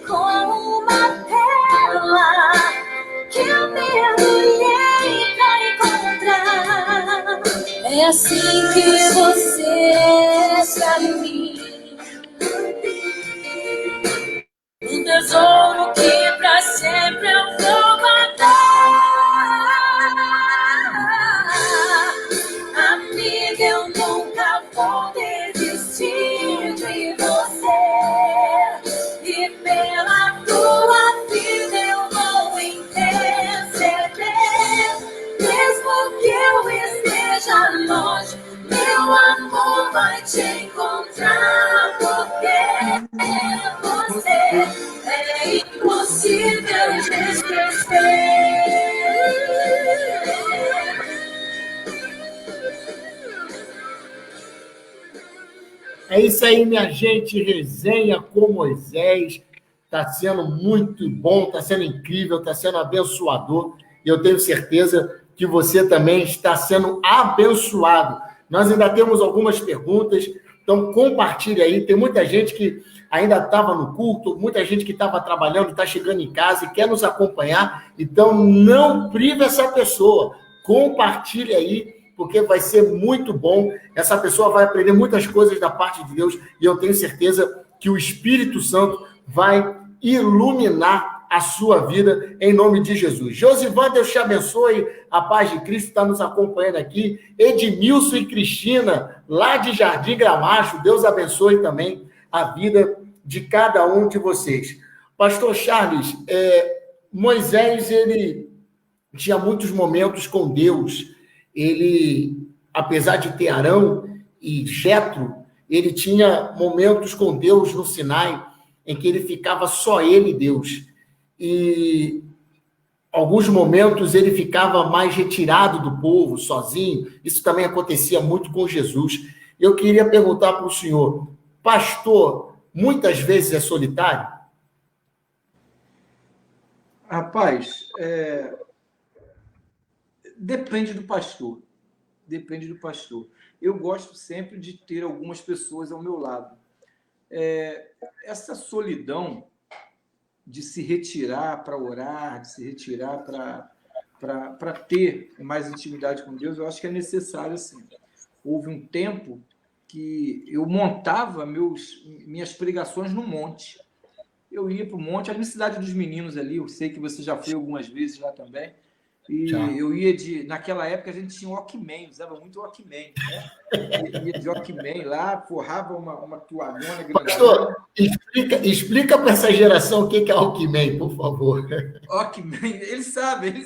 como uma pérola que eu mergulhei pra encontrar. É assim que você é pra mim, tesouro que pra sempre eu vou guardar. Amiga, eu nunca vou desistir de você. E pela tua vida eu vou interceder. Mesmo que eu esteja longe, meu amor vai te encontrar. Porque você é impossível de esquecer. É isso aí, minha gente. Resenha com Moisés. Está sendo muito bom, está sendo incrível, está sendo abençoador. E eu tenho certeza que você também está sendo abençoado. Nós ainda temos algumas perguntas, então compartilhe aí. Tem muita gente que ainda estava no culto, muita gente que estava trabalhando, está chegando em casa e quer nos acompanhar. Então não prive essa pessoa. Compartilhe aí, porque vai ser muito bom. Essa pessoa vai aprender muitas coisas da parte de Deus e eu tenho certeza que o Espírito Santo vai iluminar a sua vida em nome de Jesus. Josivan, Deus te abençoe. A paz de Cristo está nos acompanhando aqui. Edmilson e Cristina, lá de Jardim Gramacho, Deus abençoe também a vida de cada um de vocês. Pastor Charles, Moisés, ele tinha muitos momentos com Deus. Ele, apesar de ter Arão e Jetro, ele tinha momentos com Deus no Sinai, em que ele ficava só ele e Deus. E alguns momentos ele ficava mais retirado do povo, sozinho. Isso também acontecia muito com Jesus. Eu queria perguntar para o senhor, pastor, muitas vezes é solitário? Rapaz, depende do pastor. Depende do pastor. Eu gosto sempre de ter algumas pessoas ao meu lado. Essa solidão de se retirar para orar, de se retirar para ter mais intimidade com Deus, eu acho que é necessário, sim. Houve um tempo que eu montava minhas pregações no monte. Eu ia para o monte, a Cidade dos Meninos ali, eu sei que você já foi algumas vezes lá também, e eu ia naquela época a gente tinha Walkman, usava muito Walkman, né? Ia de Walkman lá, forrava uma toalhona grande. Pastor, explica para essa geração o que é Walkman, por favor. Walkman, eles sabem.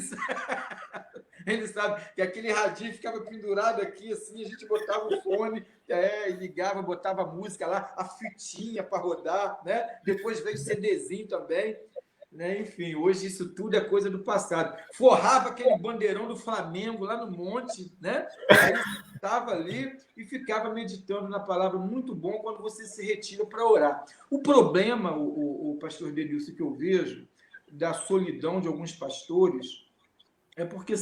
Ele sabe que aquele radinho ficava pendurado aqui, assim, a gente botava o fone, ligava, botava a música lá, a fitinha para rodar, né? Depois veio o CDzinho também, né? Enfim, hoje isso tudo é coisa do passado. Forrava aquele bandeirão do Flamengo lá no monte, né? Aí estava ali e ficava meditando na palavra. Muito bom quando você se retira para orar. O problema, o pastor Denilson, que eu vejo, da solidão de alguns pastores, é porque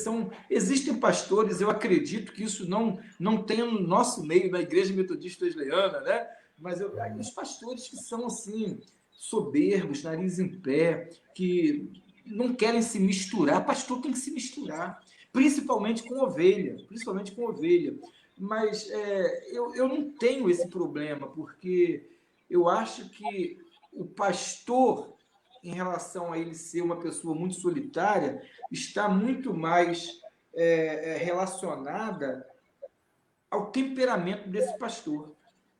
existem pastores, eu acredito que isso não tem no nosso meio, na Igreja Metodista Wesleyana, né? Mas os pastores que são assim, soberbos, nariz em pé, que não querem se misturar. Pastor tem que se misturar, principalmente com ovelha. Mas eu não tenho esse problema, porque eu acho que o pastor, em relação a ele ser uma pessoa muito solitária, está muito mais relacionada ao temperamento desse pastor,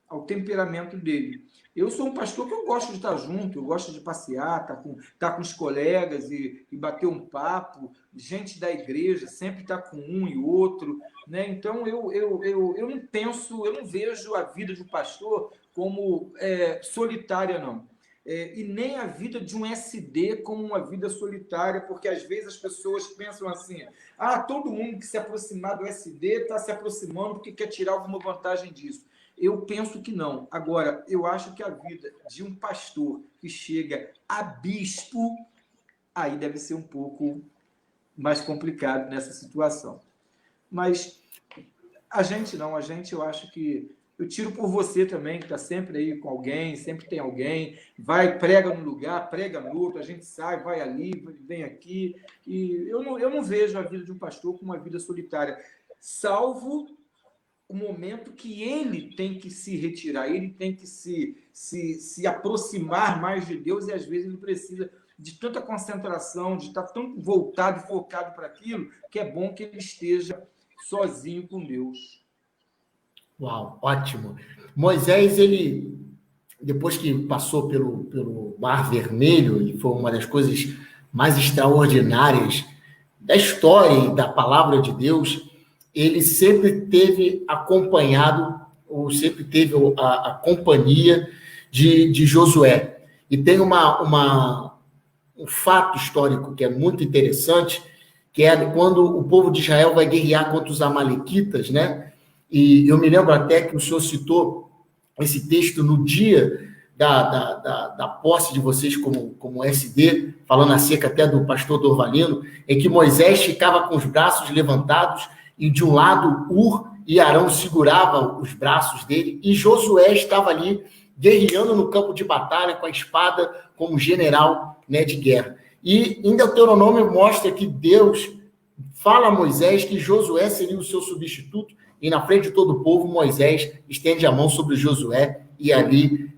ao temperamento dele. Eu sou um pastor que eu gosto de estar junto, eu gosto de passear, estar com os colegas e bater um papo, gente da igreja, sempre estar com um e outro, né? Então, eu não vejo a vida de um pastor como solitária, não. E nem a vida de um SD como uma vida solitária, porque às vezes as pessoas pensam assim, todo mundo que se aproximar do SD está se aproximando porque quer tirar alguma vantagem disso. Eu penso que não. Agora, eu acho que a vida de um pastor que chega a bispo, aí deve ser um pouco mais complicado nessa situação. Mas a gente eu acho que eu tiro por você também, que está sempre aí com alguém, sempre tem alguém, vai, prega num lugar, prega no outro, a gente sai, vai ali, vem aqui. E eu não vejo a vida de um pastor como uma vida solitária, salvo o momento que ele tem que se retirar, ele tem que se aproximar mais de Deus, e às vezes ele precisa de tanta concentração, de estar tão voltado, focado para aquilo, que é bom que ele esteja sozinho com Deus. Uau, ótimo. Moisés, ele, depois que passou pelo Mar Vermelho, e foi uma das coisas mais extraordinárias da história e da palavra de Deus, ele sempre teve acompanhado, ou sempre teve a companhia de Josué. E tem um fato histórico que é muito interessante, que é quando o povo de Israel vai guerrear contra os amalequitas, né? E eu me lembro até que o senhor citou esse texto no dia da posse de vocês como SD, falando acerca até do pastor Dorvalino, em que Moisés ficava com os braços levantados, e de um lado Ur e Arão seguravam os braços dele, e Josué estava ali guerreando no campo de batalha com a espada como general, né, de guerra. E em Deuteronômio mostra que Deus fala a Moisés que Josué seria o seu substituto, e na frente de todo o povo, Moisés estende a mão sobre Josué e ali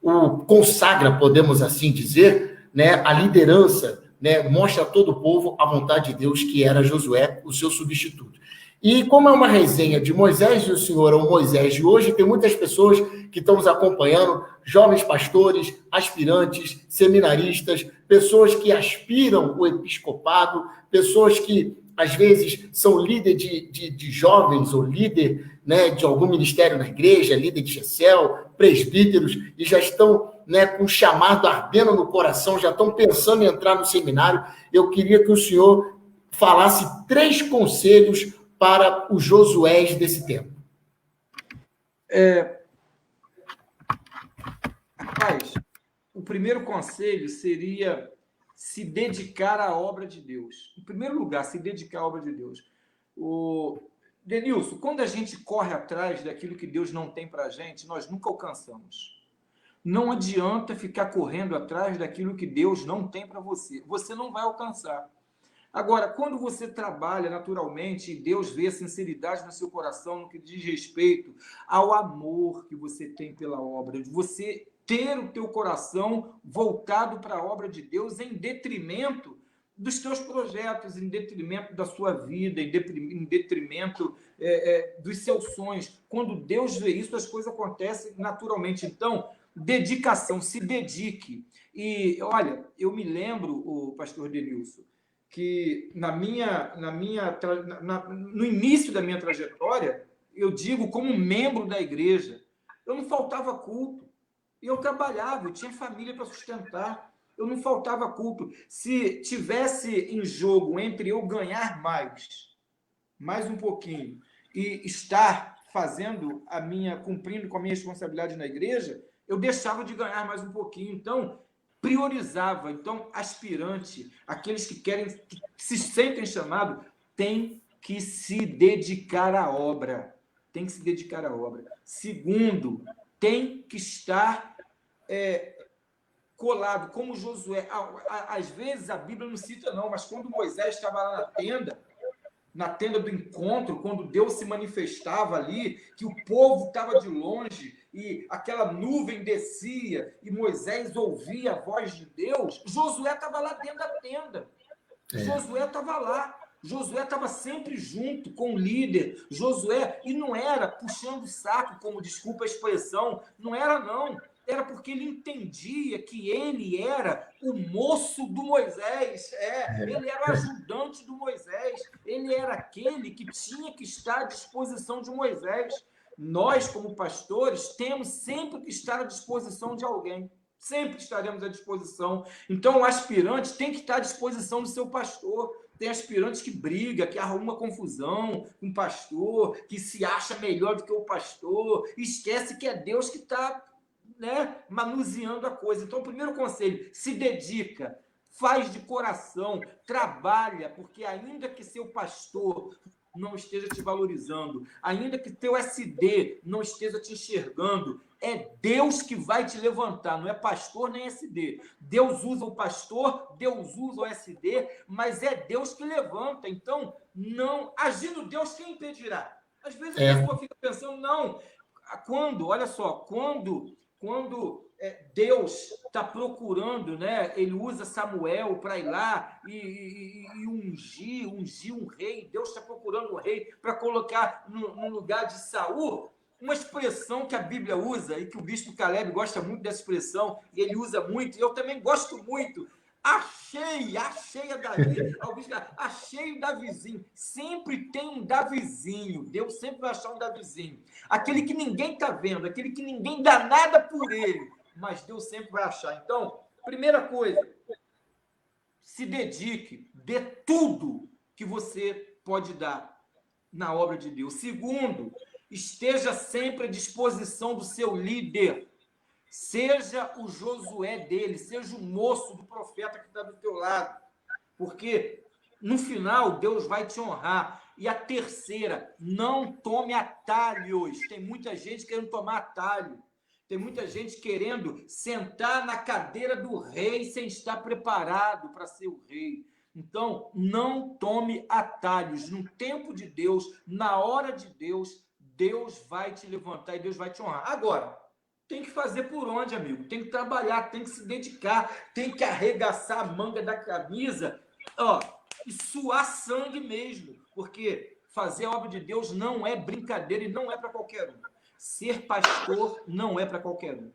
o consagra, podemos assim dizer, né, a liderança, né, mostra a todo o povo a vontade de Deus, que era Josué, o seu substituto. E como é uma resenha de Moisés e o Senhor, ou Moisés de hoje, tem muitas pessoas que estão nos acompanhando, jovens pastores, aspirantes, seminaristas, pessoas que aspiram o episcopado, pessoas que, às vezes, são líder de jovens, ou líder, né, de algum ministério na igreja, líder de GECEL, presbíteros, e já estão, né, com um chamado ardendo no coração, já estão pensando em entrar no seminário. Eu queria que o senhor falasse 3 conselhos para os Josués desse tempo. Rapaz, o primeiro conselho seria se dedicar à obra de Deus. Em primeiro lugar, se dedicar à obra de Deus. Denilson, quando a gente corre atrás daquilo que Deus não tem para a gente, nós nunca alcançamos. Não adianta ficar correndo atrás daquilo que Deus não tem para você. Você não vai alcançar. Agora, quando você trabalha naturalmente e Deus vê a sinceridade no seu coração no que diz respeito ao amor que você tem pela obra, de você ter o teu coração voltado para a obra de Deus em detrimento dos teus projetos, em detrimento da sua vida, em detrimento dos seus sonhos. Quando Deus vê isso, as coisas acontecem naturalmente. Então, dedicação, se dedique. E, olha, eu me lembro, o pastor Denilson, que no início da minha trajetória, eu digo como membro da igreja, eu não faltava culto. Eu trabalhava, eu tinha família para sustentar, eu não faltava culto. Se tivesse em jogo entre eu ganhar mais um pouquinho, e estar cumprindo com a minha responsabilidade na igreja, eu deixava de ganhar mais um pouquinho. Então, priorizava. Então, aspirante, aqueles que se sentem chamados, tem que se dedicar à obra. Tem que se dedicar à obra. Segundo, tem que estar colado, como Josué. Às vezes a Bíblia não cita, não, mas quando Moisés estava lá na tenda do encontro, quando Deus se manifestava ali, que o povo estava de longe e aquela nuvem descia e Moisés ouvia a voz de Deus, Josué estava lá dentro da tenda. Josué estava lá. Josué estava sempre junto com o líder. Josué, e não era puxando o saco, como desculpa a expressão, não era não. Era porque ele entendia que ele era o moço do Moisés, ele era o ajudante do Moisés, ele era aquele que tinha que estar à disposição de Moisés. Nós, como pastores, temos sempre que estar à disposição de alguém, sempre estaremos à disposição. Então, o aspirante tem que estar à disposição do seu pastor. Tem aspirantes que brigam, que arrumam confusão com o pastor, que se acha melhor do que o pastor, esquece que é Deus que está, né, manuseando a coisa. Então, o primeiro conselho, se dedica, faz de coração, trabalha, porque ainda que seu pastor não esteja te valorizando, ainda que teu SD não esteja te enxergando, é Deus que vai te levantar, não é pastor nem SD. Deus usa o pastor, Deus usa o SD, mas é Deus que levanta. Então, não agindo Deus, quem impedirá? Às vezes a pessoa fica pensando, não, olha só, quando Deus está procurando, né? Ele usa Samuel para ir lá e ungir um rei. Deus está procurando um rei para colocar no lugar de Saul. Uma expressão que a Bíblia usa e que o bispo Caleb gosta muito dessa expressão, e ele usa muito, e eu também gosto muito. Achei a Davi, achei o Davizinho. Sempre tem um Davizinho. Deus sempre vai achar um Davizinho. Aquele que ninguém está vendo, aquele que ninguém dá nada por ele, mas Deus sempre vai achar. Então, primeira coisa, se dedique, dê tudo que você pode dar na obra de Deus. Segundo, esteja sempre à disposição do seu líder. Seja o Josué dele, seja o moço do profeta que está do teu lado. Porque, no final, Deus vai te honrar. E a terceira, não tome atalhos. Tem muita gente querendo tomar atalho. Tem muita gente querendo sentar na cadeira do rei sem estar preparado para ser o rei. Então, não tome atalhos. No tempo de Deus, na hora de Deus, Deus vai te levantar e Deus vai te honrar. Agora, tem que fazer por onde, amigo? Tem que trabalhar, tem que se dedicar, tem que arregaçar a manga da camisa, e suar sangue mesmo, porque fazer a obra de Deus não é brincadeira e não é para qualquer um. Ser pastor não é para qualquer um.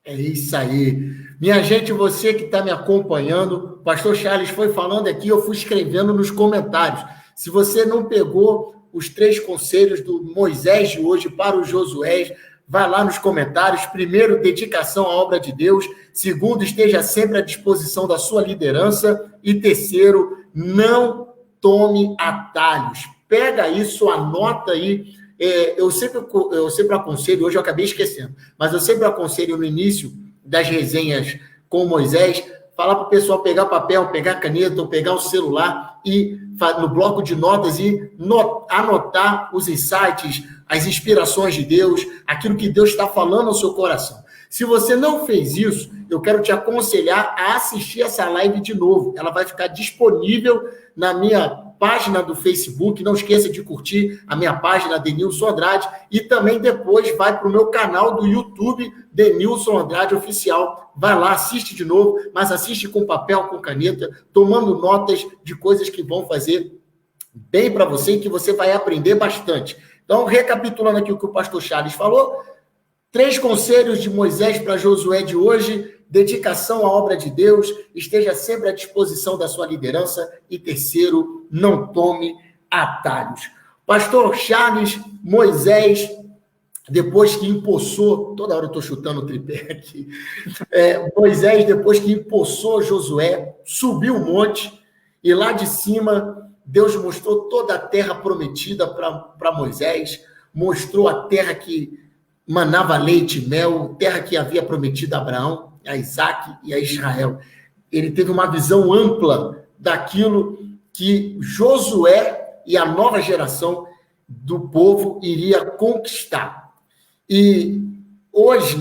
É isso aí. Minha gente, você que está me acompanhando, o pastor Charles foi falando aqui, eu fui escrevendo nos comentários. Se você não pegou os 3 conselhos do Moisés de hoje para o Josué, vai lá nos comentários. Primeiro, dedicação à obra de Deus. Segundo, esteja sempre à disposição da sua liderança. E terceiro, não tome atalhos. Pega isso, anota aí. Eu sempre aconselho, hoje eu acabei esquecendo, mas eu sempre aconselho no início das resenhas com Moisés, falar para o pessoal pegar papel, pegar caneta, ou pegar o celular e no bloco de notas e anotar os insights, as inspirações de Deus, aquilo que Deus está falando ao seu coração. Se você não fez isso, eu quero te aconselhar a assistir essa live de novo. Ela vai ficar disponível na minha página do Facebook. Não esqueça de curtir a minha página, Denilson Andrade, e também depois vai para o meu canal do YouTube, Denilson Andrade Oficial. Vai lá, assiste de novo, mas assiste com papel, com caneta, tomando notas de coisas que vão fazer bem para você e que você vai aprender bastante. Então, recapitulando aqui o que o pastor Charles falou, 3 conselhos de Moisés para Josué de hoje: dedicação à obra de Deus, esteja sempre à disposição da sua liderança, e terceiro, não tome atalhos. Pastor Charles, Moisés, depois que empossou, toda hora eu estou chutando o tripé aqui, Moisés, depois que empossou Josué, subiu o monte, e lá de cima, Deus mostrou toda a terra prometida para Moisés, mostrou a terra que manava leite e mel, terra que havia prometido a Abraão, a Isaac e a Israel. Ele teve uma visão ampla daquilo que Josué e a nova geração do povo iria conquistar. E hoje,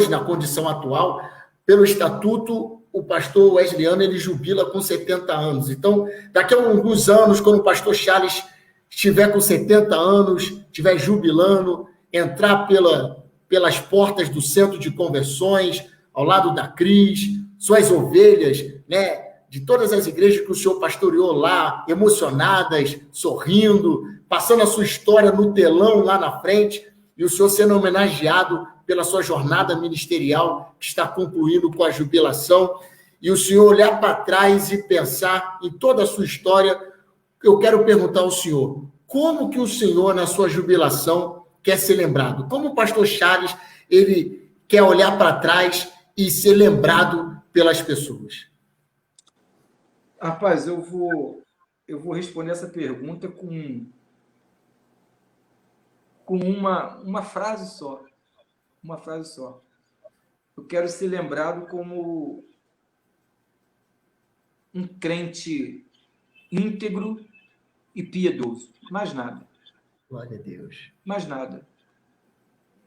na condição atual, pelo estatuto, o pastor Wesleyano, ele jubila com 70 anos. Então, daqui a alguns anos, quando o pastor Charles estiver com 70 anos, estiver jubilando, entrar pelas portas do centro de conversões, ao lado da Cris, suas ovelhas, de todas as igrejas que o senhor pastoreou lá, emocionadas, sorrindo, passando a sua história no telão lá na frente, e o senhor sendo homenageado pela sua jornada ministerial, que está concluindo com a jubilação, e o senhor olhar para trás e pensar em toda a sua história. Eu quero perguntar ao senhor, como que o senhor, na sua jubilação, quer ser lembrado? Como o pastor Charles, ele quer olhar para trás e ser lembrado pelas pessoas? Rapaz, eu vou responder essa pergunta com uma frase só. Uma frase só. Eu quero ser lembrado como um crente íntegro e piedoso. Mais nada. Glória a Deus. Mais nada.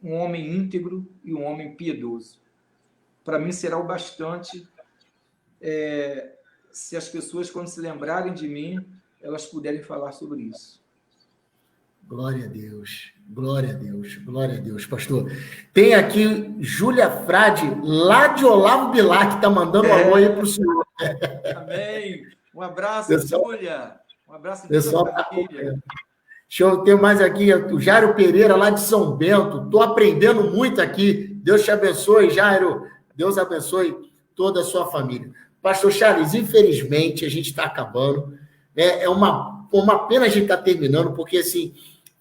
Um homem íntegro e um homem piedoso. Para mim será o bastante se as pessoas, quando se lembrarem de mim, elas puderem falar sobre isso. Glória a Deus, glória a Deus, glória a Deus, pastor. Tem aqui Júlia Frade, lá de Olavo Bilac, que está mandando um alô aí para o senhor. Amém. Um abraço, Pessoal, Júlia. Um abraço de pessoal toda a família. Deixa eu ter mais aqui, o Jairo Pereira, lá de São Bento. Estou aprendendo muito aqui. Deus te abençoe, Jairo. Deus abençoe toda a sua família. Pastor Charles, infelizmente, a gente está acabando. É uma pena a gente estar terminando, porque, assim,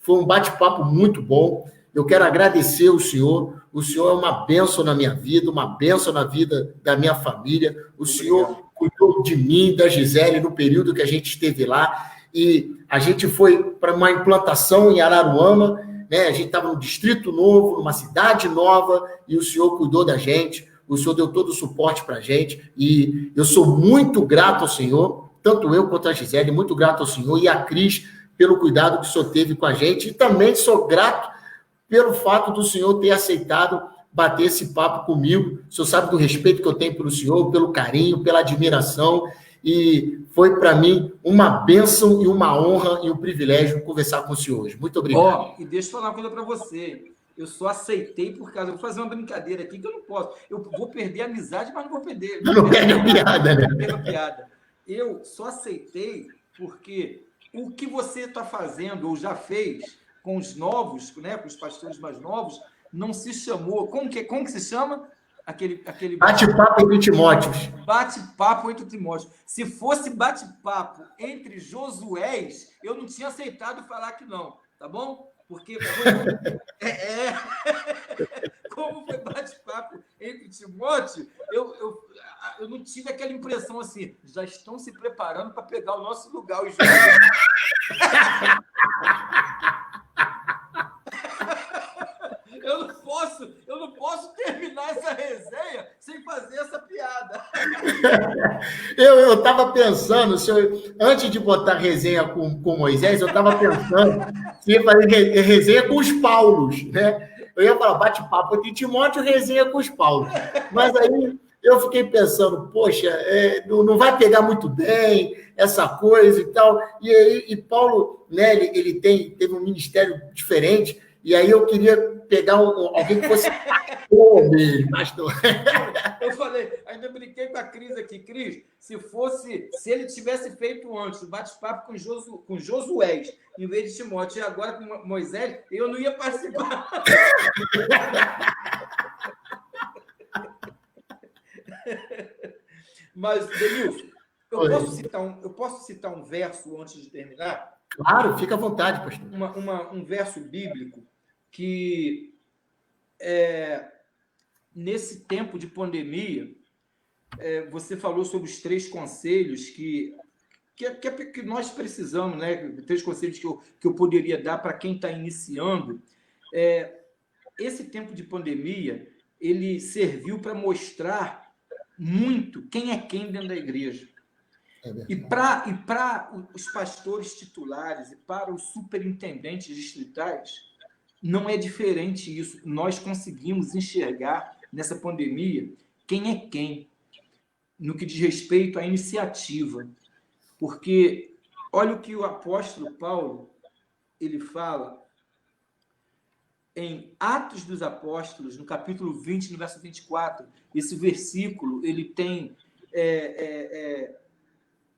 foi um bate-papo muito bom. Eu quero agradecer o senhor. O senhor é uma bênção na minha vida, uma bênção na vida da minha família. O senhor cuidou de mim, da Gisele, no período que a gente esteve lá. E a gente foi para uma implantação em Araruama, né? A gente estava num distrito novo, numa cidade nova, e o senhor cuidou da gente, o senhor deu todo o suporte para a gente, e eu sou muito grato ao senhor, tanto eu quanto a Gisele, muito grato ao senhor e a Cris pelo cuidado que o senhor teve com a gente, e também sou grato pelo fato do senhor ter aceitado bater esse papo comigo. O senhor sabe do respeito que eu tenho pelo senhor, pelo carinho, pela admiração, e foi para mim uma bênção e uma honra e um privilégio conversar com o senhor hoje. Muito obrigado. E deixa eu falar uma coisa para você. Eu só aceitei por causa... Eu vou fazer uma brincadeira aqui que eu não posso. Eu vou perder a amizade, mas não vou perder. Não perde a piada, né? Não perde a piada. Eu só aceitei porque o que você está fazendo ou já fez com os novos, né, com os pastores mais novos, não se chamou... Como que se chama? Aquele Bate-papo entre Timóteos. Bate-papo entre Timóteos. Se fosse bate-papo entre Josués, eu não tinha aceitado falar que não, tá bom? Porque como foi bate-papo entre Timóteo, eu não tive aquela impressão assim, já estão se preparando para pegar o nosso lugar. Os Eu não posso terminar essa resenha sem fazer essa piada. Eu estava pensando, antes de botar resenha com Moisés, eu estava pensando se ia fazer resenha com os Paulos, né? Eu ia falar bate-papo entre Timóteo e resenha com os Paulos. Mas aí eu fiquei pensando, poxa, não vai pegar muito bem essa coisa e tal. E Paulo, né, ele teve um ministério diferente, e aí eu queria pegar alguém que fosse pastor. Eu falei, ainda brinquei com a Cris aqui. Cris, se ele tivesse feito antes o bate-papo com Josué, em vez de Timóteo, e agora com Moisés, eu não ia participar. Mas, Denilson, eu posso citar um verso antes de terminar? Claro, fica à vontade, pastor. Um verso bíblico que, nesse tempo de pandemia, você falou sobre os 3 conselhos que nós precisamos, né? 3 conselhos que eu poderia dar para quem está iniciando. Esse tempo de pandemia, ele serviu para mostrar muito quem é quem dentro da igreja. E para os pastores titulares e para os superintendentes distritais, não é diferente isso. Nós conseguimos enxergar nessa pandemia quem é quem, no que diz respeito à iniciativa. Porque olha o que o apóstolo Paulo ele fala em Atos dos Apóstolos, no capítulo 20, no verso 24. Esse versículo, ele tem...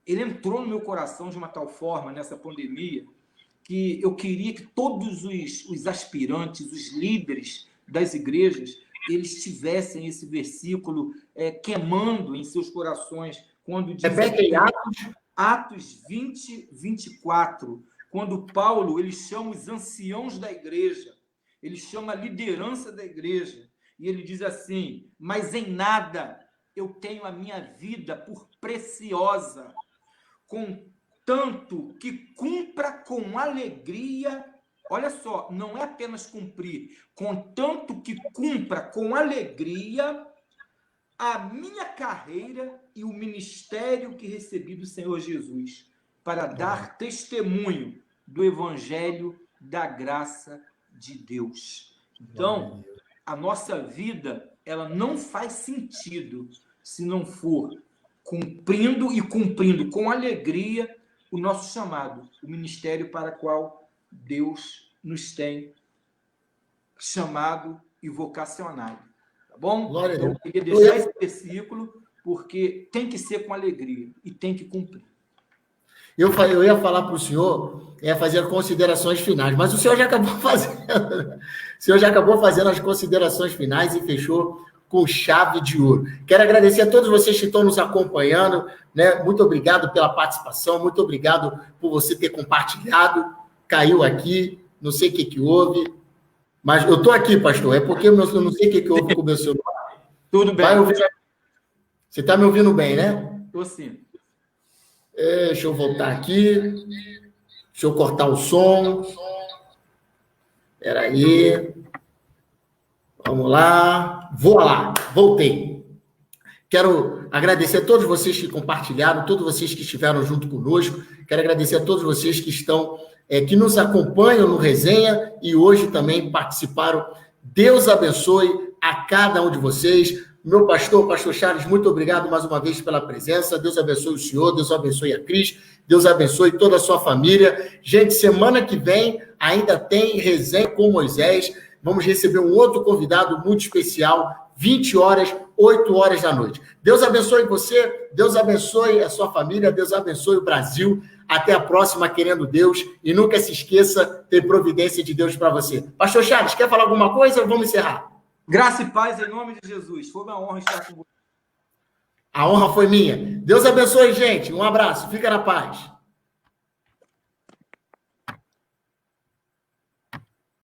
ele entrou no meu coração de uma tal forma, nessa pandemia, que eu queria que todos os aspirantes, os líderes das igrejas, eles tivessem esse versículo queimando em seus corações, quando diz Atos 20, 24, quando Paulo ele chama os anciãos da igreja, ele chama a liderança da igreja, e ele diz assim: mas em nada eu tenho a minha vida por preciosa, contanto que cumpra com alegria. Olha só, não é apenas cumprir, contanto que cumpra com alegria a minha carreira e o ministério que recebi do Senhor Jesus, para dar testemunho do evangelho da graça de Deus. Então, a nossa vida, ela não faz sentido se não for cumprindo com alegria o nosso chamado, o ministério para o qual Deus nos tem chamado e vocacionado. Tá bom? Glória a Deus. Eu queria deixar esse versículo, porque tem que ser com alegria e tem que cumprir. Eu ia falar para o senhor, fazer considerações finais, mas o senhor já acabou fazendo. O senhor já acabou fazendo as considerações finais e fechou com chave de ouro. Quero agradecer a todos vocês que estão nos acompanhando, né? Muito obrigado pela participação, muito obrigado por você ter compartilhado. Caiu aqui, não sei o que houve, mas eu estou aqui, pastor, é porque eu não sei o que houve com o meu celular. Tudo bem. Você está me ouvindo bem, né? Estou sim. Deixa eu voltar aqui. Deixa eu cortar o som. Espera aí. Vamos lá. Vou lá. Voltei. Quero agradecer a todos vocês que compartilharam, todos vocês que estiveram junto conosco. Quero agradecer a todos vocês que estão, que nos acompanham no Resenha e hoje também participaram. Deus abençoe a cada um de vocês. Meu pastor, pastor Charles, muito obrigado mais uma vez pela presença. Deus abençoe o senhor, Deus abençoe a Cris, Deus abençoe toda a sua família. Gente, semana que vem ainda tem Resenha com Moisés. Vamos receber um outro convidado muito especial, 20 horas, 8 horas da noite. Deus abençoe você, Deus abençoe a sua família, Deus abençoe o Brasil. Até a próxima, querendo Deus. E nunca se esqueça, ter providência de Deus para você. Pastor Charles, quer falar alguma coisa ou vamos encerrar? Graça e paz em nome de Jesus. Foi uma honra estar com você. A honra foi minha. Deus abençoe, gente. Um abraço. Fica na paz.